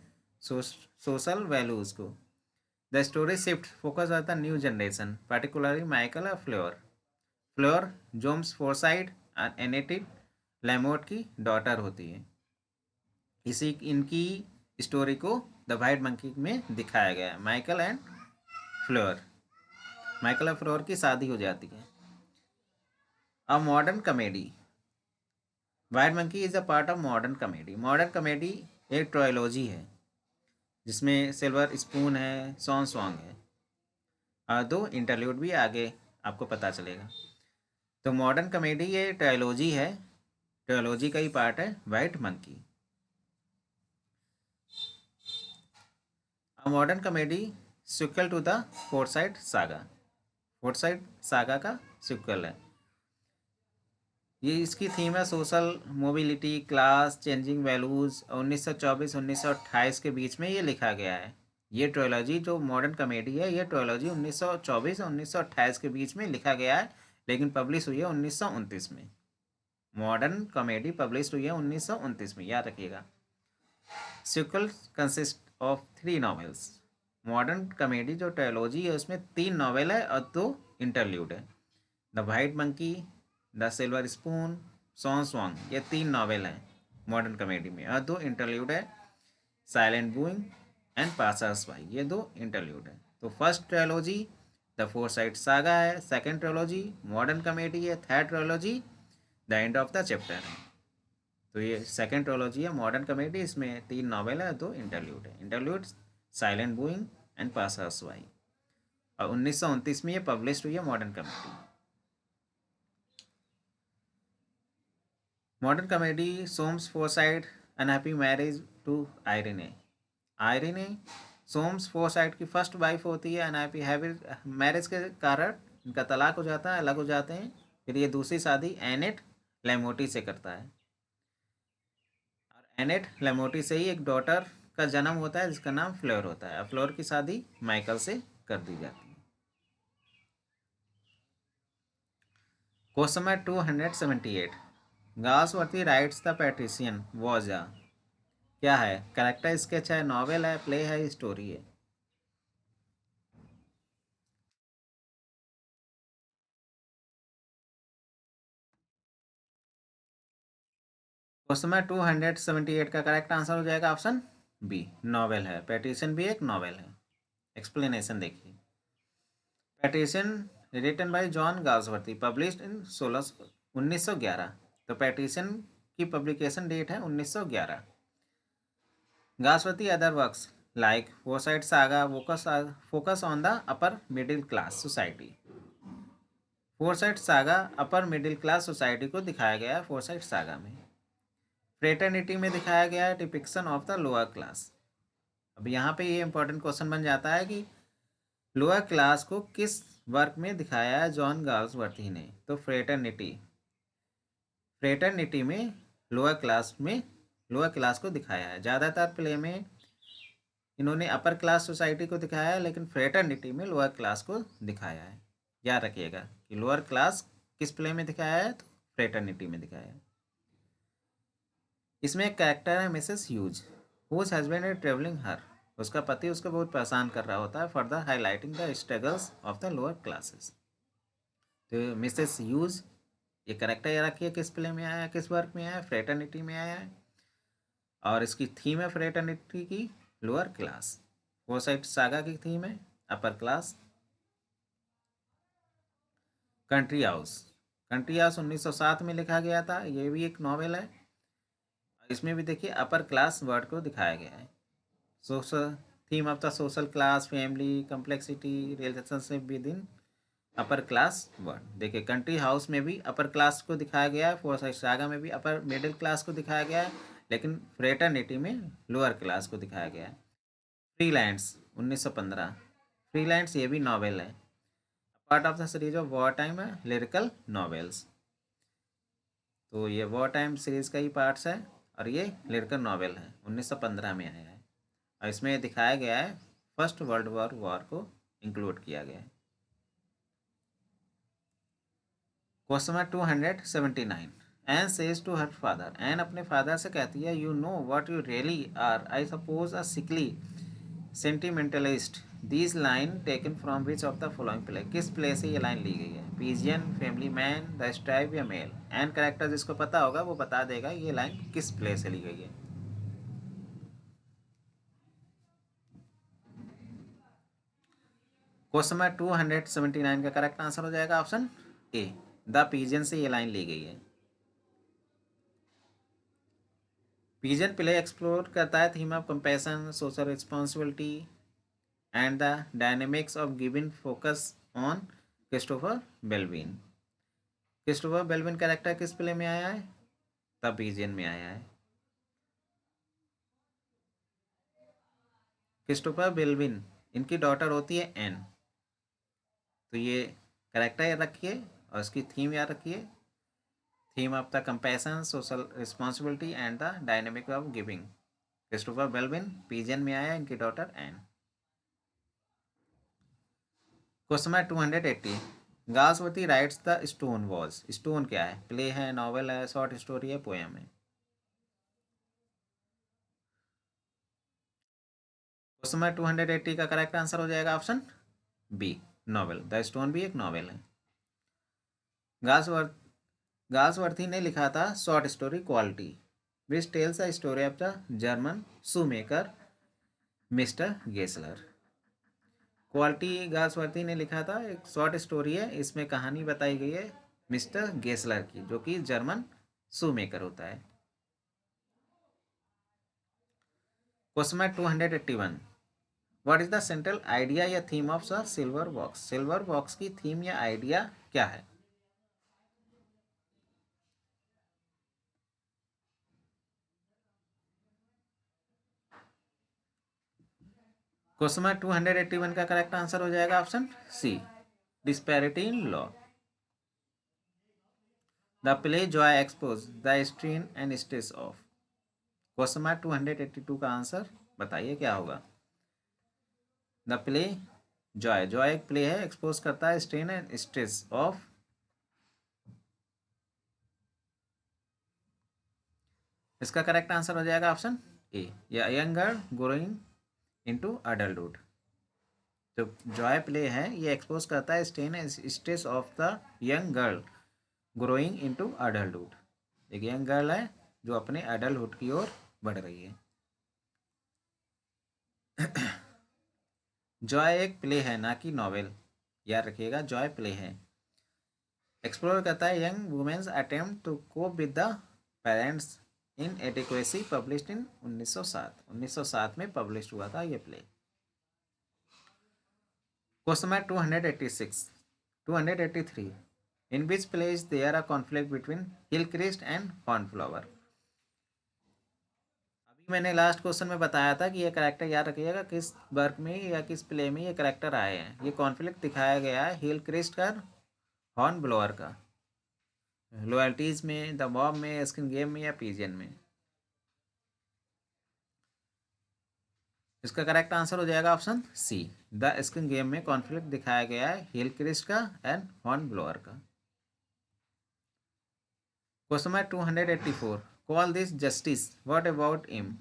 S1: social values को। The story shift focus on the new generation, particularly Michael और Fleur Soames Forsyte Annette Lamotte की डॉटर होती है। इसी इनकी स्टोरी को द वाइट मंकी में दिखाया गया है। माइकल और फ्लोर की शादी हो जाती है। अ modern comedy, white monkey is a part of modern comedy. Modern comedy एक ट्रायोलॉजी है जिसमें सिल्वर स्पून है, सॉन्ग है और 2 इंटरल्यूड भी आगे आपको पता चलेगा। तो मॉडर्न कॉमेडी ये ट्रायोलॉजी है, ट्रायोलॉजी का ही पार्ट है white monkey. A modern comedy sequel to the Forsyte Saga का सिक्वल है। ये इसकी थीम है social mobility, class, changing values. 1924-1928 के बीच में ये लिखा गया है। ये ट्रोलॉजी जो मॉडर्न कॉमेडी है ये ट्रोलॉजी 1924 और 1928 के बीच में लिखा गया है, लेकिन पब्लिश हुई है 1929 में। मॉडर्न कॉमेडी पब्लिश हुई है 1929 में, याद रखिएगा। Sequel consist of 3 novels. Modern comedy जो ट्रायोलॉजी है उसमें 3 नॉवेल है और 2 इंटरल्यूड है। The white monkey, the silver spoon, swan song, ये 3 नॉवेल हैं मॉडर्न कॉमेडी में और 2 इंटरल्यूड है, silent wooing and passers by, ये 2 इंटरल्यूड है। तो first trilogy the Forsyte saga है, सेकंड ट्रायोलॉजी मॉडर्न कॉमेडी है, third trilogy the end of the chapter है। तो ये सेकंड ट्रोलॉजी है मॉडर्न कॉमेडी, इसमें 3 नॉवेल है, 2 इंटरल्यूड है। Interlude silent wooing and passers by, और 1929 में ये पब्लिश हुई है modern comedy. Modern comedy Soames Forsyte unhappy marriage to आयरिने। आयरिने सोम्स foresight की फर्स्ट वाइफ होती है, अनहैप्पी हैवी मैरिज के कारण इनका तलाक हो जाता है, अलग हो जाते हैं। फिर ये दूसरी शादी एनेट लेमोटी से करता है। एनेट लेमोटी से ही एक डॉटर का जन्म होता है जिसका नाम फ्लोर होता है। फ्लोर की शादी माइकल से कर दी जाती है। Question number 278, Galsworthy writes the patrician was a, क्या है? कैरेक्टर स्केच है, नॉवेल है, प्ले है, स्टोरी है? क्वेश्चन नंबर 278 का करेक्ट आंसर हो जाएगा ऑप्शन बी, नॉवेल है। पैट्रिशियन भी एक नॉवेल है। एक्सप्लेनेशन देखिए। Patrician written by John Galsworthy, published in 1911। तो पैट्रिशियन की पब्लिकेशन डेट है 1911। Galsworthy other works like Forsyte Saga focus on the upper middle class society. Foresight saga upper middle class society को दिखाया गया है foresight saga में। Fraternity में दिखाया गया है depiction of the lower class. अब यहाँ पे ये इंपॉर्टेंट क्वेश्चन बन जाता है कि लोअर क्लास को किस वर्क में दिखाया है जॉन गाल्सवर्दी ने? तो फ्रेटर्निटी में लोअर क्लास को दिखाया है। ज़्यादातर प्ले में इन्होंने अपर क्लास सोसाइटी को दिखाया है, लेकिन फ्रेटर्निटी में लोअर क्लास को दिखाया है। याद रखिएगा कि लोअर क्लास किस प्ले में दिखाया है, तो फ्रेटर्निटी में दिखाया है। इसमें एक कैरेक्टर है Mrs Hughes, whose husband is travelling her. उसका पति उसको बहुत परेशान कर रहा होता है, further highlighting the struggles of the lower classes. तो मिसेस ह्यूज ये कैरेक्टर याद रखिए किस प्ले में आया है, किस वर्क में आया है? फ्रेटर्निटी में आया है। और इसकी थीम है फ्रेटर्निटी की लोअर क्लास। फोरसाइट सागा की थीम है अपर क्लास। कंट्री हाउस 1907 में लिखा गया था, ये भी एक नॉवेल है। इसमें भी देखिए अपर क्लास वर्ड को दिखाया गया है। Social theme of the social class, family, complexity, relationship with in upper class word. देखिए कंट्री हाउस में भी अपर क्लास को दिखाया गया है, फोरसाइट सागा में भी अपर मिडिल क्लास को दिखाया गया है, लेकिन फ्रेटर्निटी में लोअर क्लास को दिखाया गया है। फ्रीलैंड्स 1915, फ्रीलैंड्स ये भी नॉवेल है, part of the series of war time है लिरिकल नॉवेल्स। तो ये वॉर टाइम सीरीज का ही पार्ट्स है और ये लिरिकल नॉवेल है, 1915 में आया है। और इसमें दिखाया गया है फर्स्ट वर्ल्ड वॉर को इंक्लूड किया गया है। Question number 279, Ann says to her father, Ann अपने फादर से कहती है, you know what you really are, I suppose a sickly sentimentalist. This line taken from which of the following play, किस play से ये लाइन ली गई है? Pigeon, family man, the strife या मेल? एन करेक्टर जिसको पता होगा वो बता देगा ये लाइन किस प्ले से ली गई है। क्वेश्चन नंबर 279 का करेक्ट आंसर हो जाएगा ऑप्शन ए, द पीजियन से ये लाइन ली गई है। पिजन प्ले एक्सप्लोर करता है theme of compassion, social responsibility and the dynamics of giving focus on Christopher Wellwyn. Christopher Wellwyn character किस प्ले में आया है? द पिजन में आया है। क्रिस्टोफर बेल्विन इनकी डॉटर होती है एन। तो ये कैरेक्टर याद रखिए और इसकी थीम याद रखिए, theme of the compassion, social responsibility and the dynamic of giving. Christopher Belvin pigeon में आया, इनकी daughter Ann. Question number 280, Galsworthy writes the stone was, stone क्या है? प्ले है, नॉवेल है, शॉर्ट स्टोरी है, पोएम है? क्वेश्चन नंबर 280 का करेक्ट आंसर हो जाएगा option B, novel. The stone भी एक नॉवेल है। गाल्सवर्थ गाल्सवर्थी ने लिखा था short story quality which tales a story of the German shoemaker mister Gessler. Quality Galsworthy ने लिखा था, एक शॉर्ट स्टोरी है, इसमें कहानी बताई गई है मिस्टर गेसलर की, जो कि जर्मन शूमेकर होता है। Question number 281, what is the central idea या theme of the silver box. Silver box की थीम या आइडिया क्या है। क्वेश्चन नंबर 281 का करेक्ट आंसर हो जाएगा option C, disparity in law. The play Joy expose the strain and stress of. Question number 282 का answer बताइए क्या होगा। द प्ले जॉय, जॉय एक प्ले है, एक्सपोज करता है स्ट्रेन एंड स्ट्रेस ऑफ। इसका करेक्ट आंसर हो जाएगा ऑप्शन ए, या young girl growing into adulthood. जो जॉय प्ले है ये एक्सपोज करता है strain and stress of the young girl growing into adulthood. एक यंग गर्ल है जो अपने अडल्टहुड की ओर बढ़ रही है। जॉय एक प्ले है ना कि नॉवेल, याद रखिएगा जॉय प्ले है। एक्सप्लोर करता है young women's attempt to cope with the parents inadequacy, published in 1907। 1907 में पब्लिश हुआ था ये play. Question number 286 283, in which place there a conflict between Hillcrest and Cornflower. अभी मैंने लास्ट क्वेश्चन में बताया था कि ये करेक्टर याद रखिएगा किस वर्क में या किस प्ले में ये करेक्टर आए हैं। ये कॉन्फ्लिक्ट दिखाया गया है हिलक्रिस्ट का, हॉर्न ब्लोअर का, लॉयल्टीज में, द मॉब में, स्किन गेम में या पीजियन में। इसका करेक्ट आंसर हो जाएगा option C, the skin game में कॉन्फ्लिक्ट दिखाया गया है हिलक्रिस्ट का एंड हॉर्न ब्लोअर का। Question number 284, call this justice, what about him.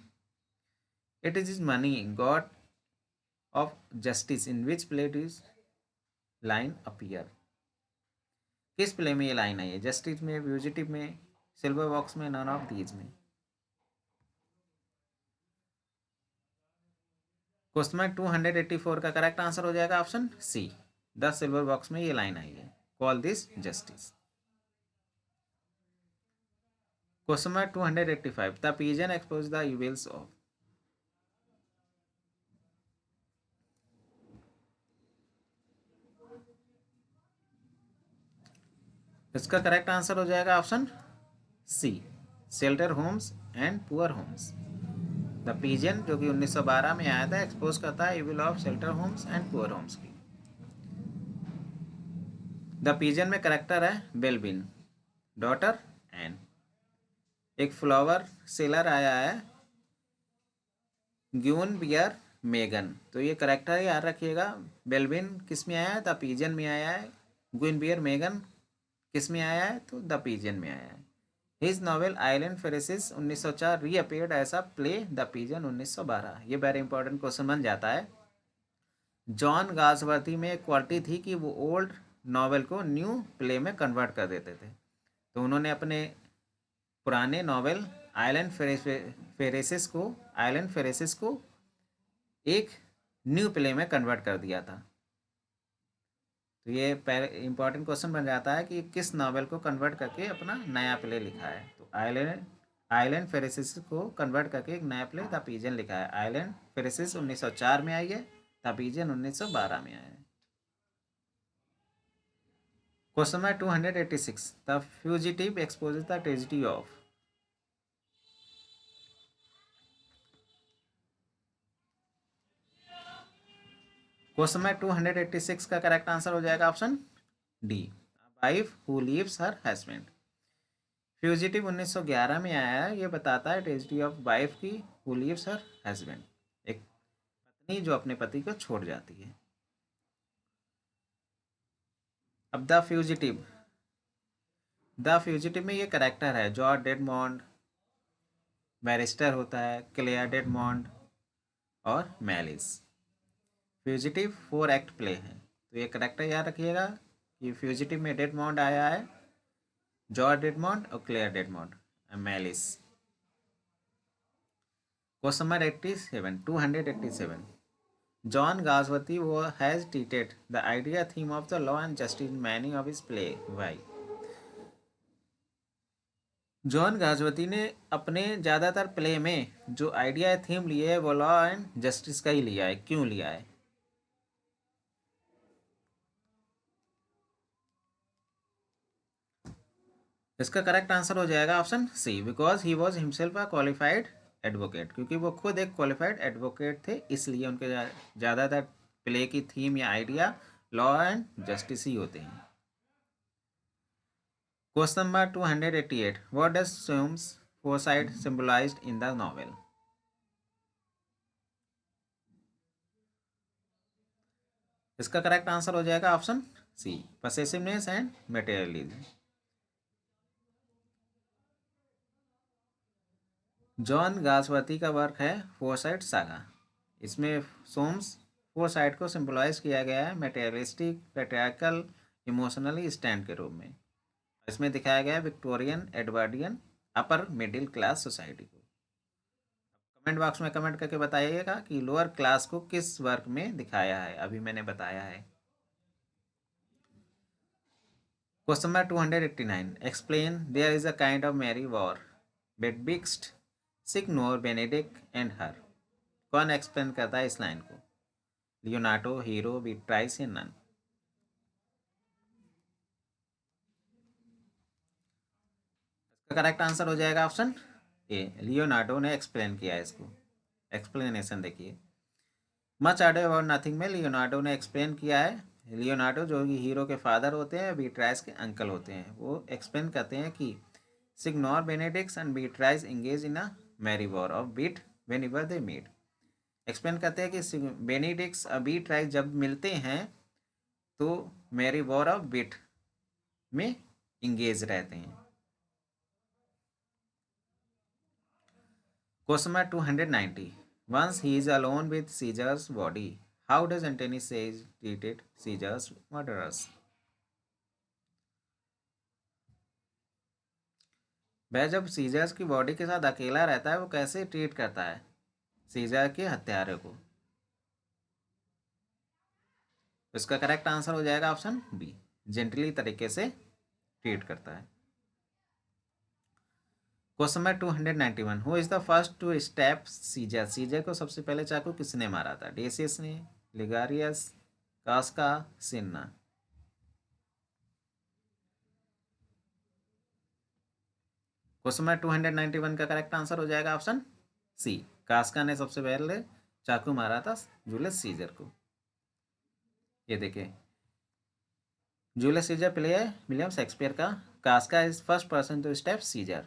S1: It is money god of justice, in which play this line appear. किस play में ये line आई है, जस्टिस में, फ्यूजिटिव में, सिल्वर बॉक्स में, नन ऑफ दीज में। क्वेश्चन नंबर 284 का करेक्ट आंसर हो जाएगा option C, the silver box में ये लाइन आई है, call this justice. Question number 285, the pigeon expose the evils of. इसका करेक्ट आंसर हो जाएगा option C, shelter homes and poor homes. The pigeon जो कि 1912 में आया था, एक्सपोज करता है evil of shelter homes and poor homes की। द पिजन में करेक्टर है बेलबिन, डॉटर एन। एक फ्लावर सेलर आया है ग्यून बियर मेगन, तो ये करेक्टर याद रखिएगा। बेलबिन किस में आया है, द पिजन में आया है। ग्यून बियर मेगन किस में आया है, तो द पिजन में आया है। His novel island Pharisees 1904 reappeared as a play the pigeon 1912। ये वेरी इंपॉर्टेंट क्वेश्चन बन जाता है। जॉन गाल्सवर्दी में एक क्वालिटी थी कि वो ओल्ड नॉवेल को न्यू प्ले में कन्वर्ट कर देते थे, तो उन्होंने अपने पुराने नॉवेल आइलैंड फेरेसिस को एक न्यू प्ले में कन्वर्ट कर दिया था। तो ये इंपॉर्टेंट क्वेश्चन बन जाता है कि किस नॉवेल को कन्वर्ट करके अपना नया प्ले लिखा है। तो आइलैंड फेरेसिस को कन्वर्ट करके एक नया प्ले द पिजन लिखा है। आइलैंड फेरेसिस 1904 में आई है, द पिजन 1912 में आया है। Question number 286, the fugitive exposes the tragedy of. Question number 286 का करेक्ट आंसर हो जाएगा option D, wife who leaves her husband. Fugitive 1911 में आया है, ये बताता है ट्रेजेडी ऑफ वाइफ की हु लीव्स हर हस्बैंड, एक पत्नी जो अपने पति को छोड़ जाती है। अब द फ्यूजिटिव में ये करेक्टर है जॉर्ज डेडमॉन्ड, बैरिस्टर होता है क्लेयर डेडमॉन्ड, और मैलिस। फ्यूजिटिव 4 एक्ट प्ले है, तो ये करेक्टर याद रखिएगा कि फ्यूजिटिव में डेडमॉन्ड आया है, जॉर्ज डेडमॉन्ड और Claire Dedmond, malice. Question number 87, 287, John Gaswati has treated the idea theme of the law and justice in many of his play. Why? John Galsworthy ने अपने ज़्यादातर प्ले में जो आइडिया थीम लिए है वो लॉ एंड जस्टिस का ही लिया है, क्यों लिया है? इसका करेक्ट आंसर हो जाएगा option C, because he was himself a qualified advocate, क्योंकि वो खुद एक क्वालिफाइड एडवोकेट थे, इसलिए उनके ज़्यादातर प्ले की थीम या आइडिया लॉ एंड जस्टिस ही होते हैं। Question number 288, what does Soames Forsyte symbolized in the novel? इसका करेक्ट आंसर हो जाएगा option C, possessiveness and materialism. John Galsworthy का वर्क है फोरसाइट सागा। इसमें सोम्स फोरसाइट को सिंबलाइज किया गया है मटेरियलिस्टिक, पैट्रियार्कल, इमोशनली स्टैंड के रूप में। इसमें दिखाया गया है विक्टोरियन, एडवर्डियन, अपर मिडिल क्लास सोसाइटी को। कमेंट बॉक्स में कमेंट करके बताइएगा कि लोअर क्लास को किस वर्क में दिखाया है, अभी मैंने बताया है। Question number 289, explain there is a kind of merry war betwixt signior Benedick and her. कौन एक्सप्लेन करता है इस लाइन को? लियोनार्डो, हीरो, बीट्राइस या नन? इसका करेक्ट आंसर हो जाएगा ऑप्शन ए, लियोनार्डो ने एक्सप्लेन किया है इसको। एक्सप्लेनेशन देखिए, मच अडो अबाउट नथिंग में लियोनार्डो ने एक्सप्लेन किया है। लियोनार्डो जो कि हीरो के फादर होते हैं, बीट्राइस के अंकल होते हैं, वो एक्सप्लेन करते हैं कि signior Benedick and Beatrice engage in a merry war of beat whenever they meet. Explain करते हैं कि बेनेडिक्ट और बीट्राइस जब मिलते हैं तो मैरी वॉर ऑफ बीट में इंगेज रहते हैं। Question number 290, once he is alone with Caesar's body, how does Antony says treated Caesar's murderers? वह जब सीजर्स की बॉडी के साथ अकेला रहता है वो कैसे ट्रीट करता है सीजर के हत्यारे को? इसका करेक्ट आंसर हो जाएगा ऑप्शन बी, जेंटली तरीके से ट्रीट करता है। Question number 291, who is the first to stab Caesar? Caesar को सबसे पहले चाकू किसने मारा था? डेसियस ने, लिगारियस, कास्का, सिन्ना? क्वेश्चन नंबर 291 का करेक्ट आंसर हो जाएगा ऑप्शन सी, कास्का ने सबसे पहले चाकू मारा था जूलियस सीजर को। ये देखिए, जूलियस सीजर प्ले है विलियम शेक्सपियर का। Casca is first person to stab Caesar.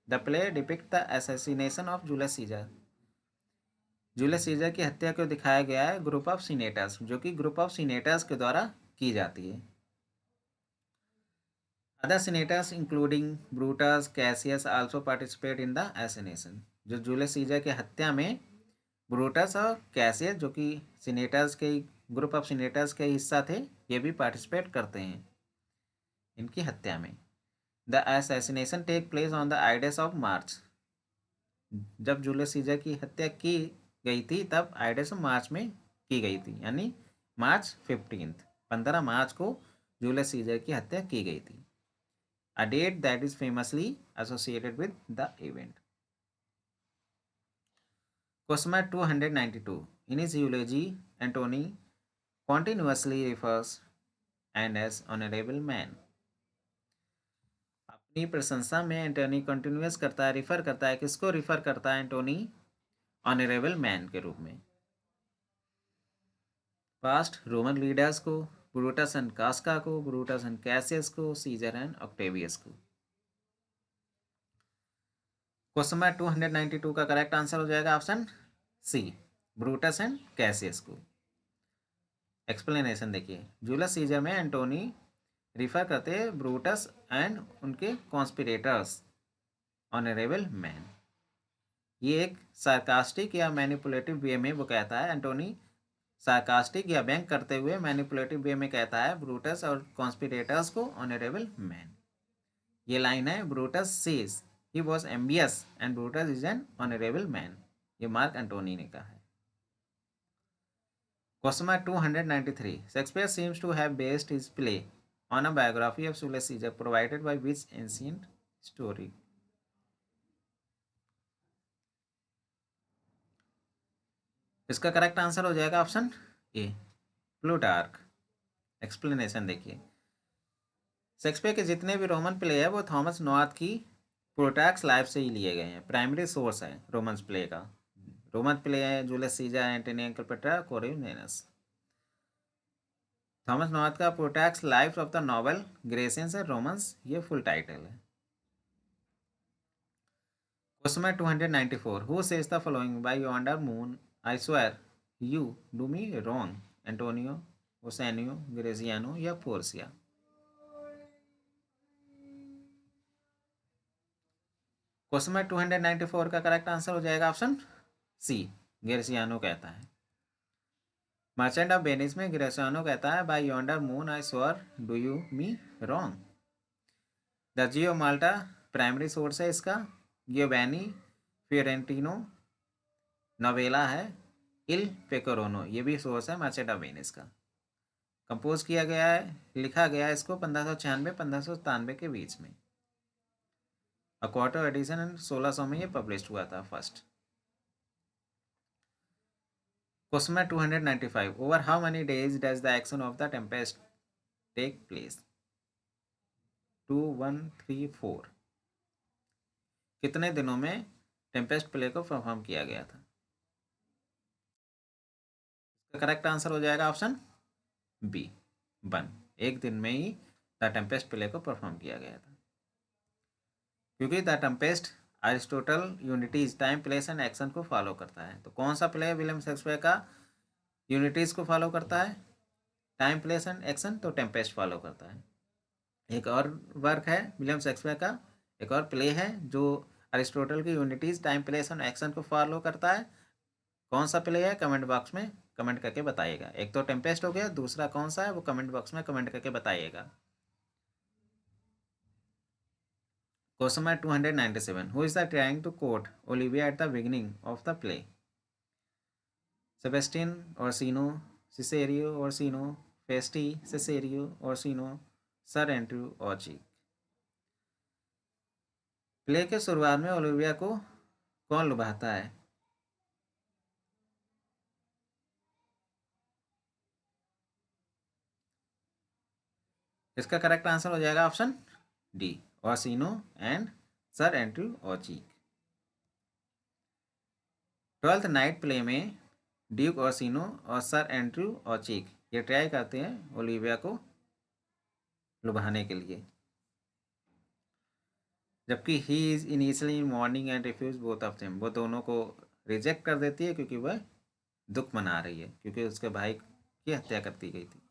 S1: The play depict the assassination of Julius Caesar. Julius Caesar की हत्या को दिखाया गया है ग्रुप ऑफ सीनेटर्स, जो कि ग्रुप ऑफ सीनेटर्स के द्वारा की जाती है। Other senators including Brutus, Cassius also participate in the assassination. जो जूलियस सीजर की हत्या में ब्रूटस और कैसियस, जो कि सीनेटर्स के ग्रुप ऑफ सीनेटर्स के हिस्सा थे, ये भी पार्टिसिपेट करते हैं इनकी हत्या में। The assassination take place on the ides of March. जब जूलियस सीजर की हत्या की गई थी तब आइडेस ऑफ मार्च में की गई थी, यानी मार्च 15 मार्च को जूलियस सीजर की हत्या की गई थी, a date that is famously associated with the event. Question number 292, in his eulogy Antony continuously refers and as honorable man। अपनी प्रशंसा में एंटोनी कंटिन्यूअस करता है, रिफर करता है, किसको रिफर करता है एंटोनी? ऑनरेबल मैन के रूप में। पास्ट रोमन लीडर्स को, ब्रूटस एंड कास्का को, ब्रूटस एंड कैसियस को, सीजर एंड ऑक्टेवियस को। क्वेश्चन नंबर 292 का करेक्ट आंसर हो जाएगा option C, Brutus and Cassius को। एक्सप्लेनेशन देखिए, जूलियस सीजर में एंटोनी रिफर करते हैं ब्रूटस एंड उनके कॉन्स्पिरेटर्स, ऑनरेबल मैन। ये एक सार्कास्टिक या मैनिपुलेटिव वे में वो कहता है, एंटोनी सार्कास्टिक या व्यंग करते हुए मैनिपुलेटिव वे में कहता है ब्रूटस और कॉन्स्पिरेटर्स को ऑनरेबल मैन। ये लाइन है, Brutus says he was ambitious and Brutus is an honourable man. ये मार्क एंटोनी ने कहा है। Question number 293, Shakespeare seems to have based his play on a biography of Julius Caesar provided by which ancient story. इसका correct answer हो जाएगा option A, Plutarch. Explanation देखिए, Shakespeare के जितने भी रोमन प्ले है वो थॉमस नॉर्थ की प्लूटार्क्स लाइफ से ही लिए गए हैं, प्राइमरी सोर्स है रोमन प्ले का। रोमन प्ले है Julius Caesar, Antony Cleopatra, Coriolanus. Thomas North का Plutarch's life of the noble Grecians and Romans, ये फुल टाइटल है। Question number 294, who says the following by yonder moon I swear you do me wrong, Antonio, Osenio, Graziano या Portia. Question number 294 का correct answer हो जाएगा option सी, ग्रेसियानो कहता है। Merchant of Venice में Gratiano कहता है by yonder moon I swear do you me wrong. The Jew Malta primary source है इसका। गियोवैनी फियोरेंटिनो नोवेला है। इल पेकोरोनो, ये भी सोर्स है मर्चेंट ऑफ वेनिस का। कंपोज किया गया है, लिखा गया है इसको 1596-1597 के बीच में। अ क्वार्टर एडिशन 1600 में ये पब्लिश हुआ था first. Question number 295, over how many days does the action of the tempest take place. 2, 1, 3, 4। कितने दिनों में टेम्पेस्ट प्ले को परफॉर्म किया गया था। इसका करेक्ट आंसर हो जाएगा ऑप्शन बी, 1। एक दिन में ही द टेम्पेस्ट प्ले को परफॉर्म किया गया था, क्योंकि the Tempest Aristotle unities time place and action को फॉलो करता है। तो कौन सा प्ले विलियम शेक्सपियर का यूनिटीज को फॉलो करता है, टाइम प्लेस एंड एक्शन, तो टेम्पेस्ट फॉलो करता है। एक और वर्क है विलियम शेक्सपियर का, एक और प्ले है जो अरिस्टोटल की unities time place and action को फॉलो करता है। कौन सा प्ले है, कमेंट बॉक्स में कमेंट करके बताइएगा। एक तो टेम्पेस्ट हो गया, दूसरा कौन सा है वो कमेंट बॉक्स में कमेंट करके बताइएगा। Question number 297, who is the trying to court Olivia at the beginning of the play. Sebastian Orsino, Cesario Orsino, Festy, Cesario Orsino, sir Andrew Aguecheek. Play के शुरुआत में ओलिविया को कौन लुभाता है। इसका करेक्ट आंसर हो जाएगा option D, Orsino and sir Andrew Aguecheek. 12th night play में ड्यूक ओर्सिनो और सर एंड्रयू ऑचिक ये ट्राई करते हैं ओलिविया को लुभाने के लिए, जबकि he is initially mourning and refuse both of them, वो दोनों को रिजेक्ट कर देती है क्योंकि वह दुख मना रही है क्योंकि उसके भाई की हत्या कर दी गई थी।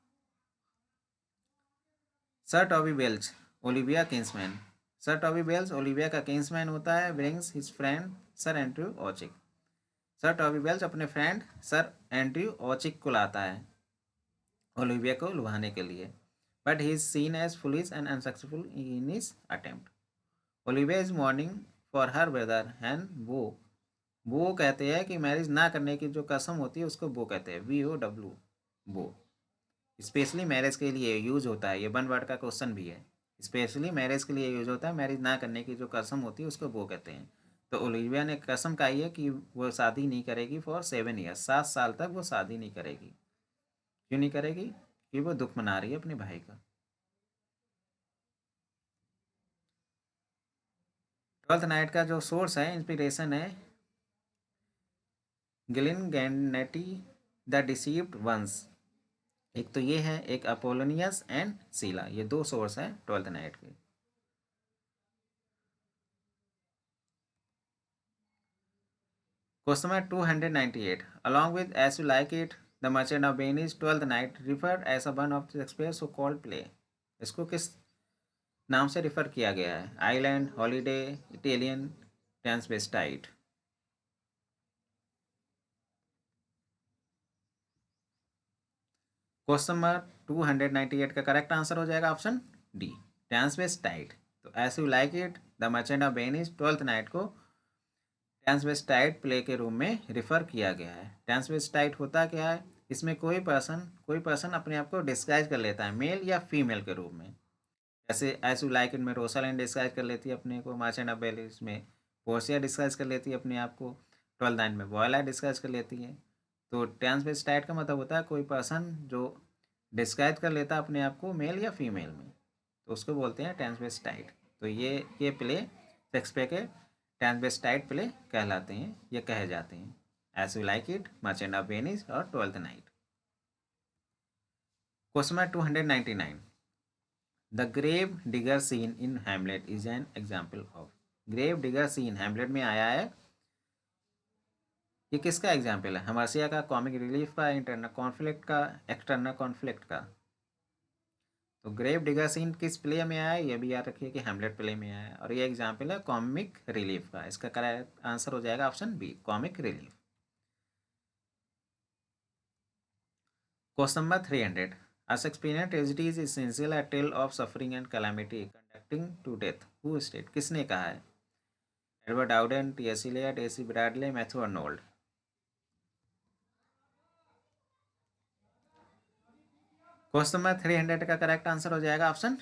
S1: Sir Toby Belch Olivia kinsman, sir Toby Belch Olivia का किंग्समैन होता है, brings his friend sir Andrew Aguecheek. Sir Toby Belch अपने फ्रेंड सर एंड्रयू ऑचिक को लाता है ओलिविया को लुभाने के लिए, but he is seen as foolish and unsuccessful in his attempt. Olivia is mourning for her brother and वो कहते हैं कि मैरिज ना करने की जो कसम होती है उसको वो कहते हैं, VOW, वो। स्पेशली मैरिज के लिए यूज होता है, ये 1 वर्ड का क्वेश्चन भी है। स्पेशली मैरिज के लिए यूज होता है, मैरिज ना करने की जो कसम होती है उसको वो कहते हैं। तो ओलिविया ने कसम खाई है कि वो शादी नहीं करेगी फॉर 7 ईयर्स, 7 साल तक वो शादी नहीं करेगी। क्यों नहीं करेगी, कि वो दुख मना रही है अपने भाई का। 12th नाइट का जो सोर्स है, इंस्पिरेशन है गिलिन गैंडेटी द डिसीव्ड वंस। एक तो ये है, एक अपोलोनियस एंड सीला, ये 2 सोर्स हैं 12th नाइट के। Question number 298, along with as you like it the merchant of Venice 12th night referred as a one of Shakespeare so called play. इसको किस नाम से रिफर किया गया है, island, holiday, Italian, transvestite. Question number 298 का correct answer हो जाएगा ऑप्शन डी, ट्रांसवेस्टाइट। तो as you like it the merchant of Venice twelfth night को ट्रांसवेस्टाइट प्ले के रूप में रिफर किया गया है। ट्रांसवेस्टाइट होता क्या है, इसमें कोई पर्सन अपने आप को डिस्गाइज कर लेता है मेल या फीमेल के रूप में। जैसे एज यू लाइक इट में रोसालैंड डिस्गाइज कर लेती है अपने को, मर्चेंट ऑफ वेनिस में पोर्सिया डिस्गाइज कर लेती है अपने आप को, ट्वेल्थ नाइट में वॉयला डिस्गाइज कर लेती है। तो ट्रांसवेस्टाइट का मतलब होता है कोई पर्सन जो डिस्क्राइब कर लेता है अपने आप को मेल या फीमेल में, तो उसको बोलते हैं ट्रांसवेस्टाइट। तो ये प्ले शेक्सपियर के ट्रांसवेस्टाइट प्ले कहलाते हैं, ये कहे जाते हैं। As you like it, merchant of Venice और twelfth night. Question number 299, the grave digger scene in Hamlet is an example of. Grave digger scene Hamlet में आया है, ये किसका एग्जाम्पल है? हमासिया का, कॉमिक रिलीफ का, इंटरनल कॉन्फ्लिक्ट का, एक्सटर्नल कॉन्फ्लिक्ट का। तो ग्रेव डिगर सीन किस प्ले में आया है, ये भी याद रखिए कि हैमलेट प्ले में आया है, और ये एग्जाम्पल है कॉमिक रिलीफ का। इसका करेक्ट आंसर हो जाएगा option B, comic relief. Question number 300, A Shakespearean tragedy is essential a tale of suffering and calamity conducting to death. Who state? किसने कहा है? Edward Auden, T S. Eliot, A C. Bradley, Matthew Arnold. Question number 300 का correct answer हो जाएगा option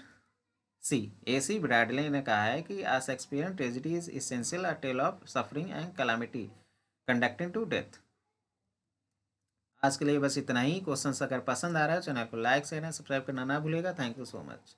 S1: सी, AC. Bradley ने कहा है कि a Shakespearean tragedy is essential a tale of suffering and calamity conducting to death. आज के लिए बस इतना ही। क्वेश्चन अगर पसंद आ रहा है चैनल को लाइक शेयर एंड सब्सक्राइब करना ना भूलेगा। Thank you so much.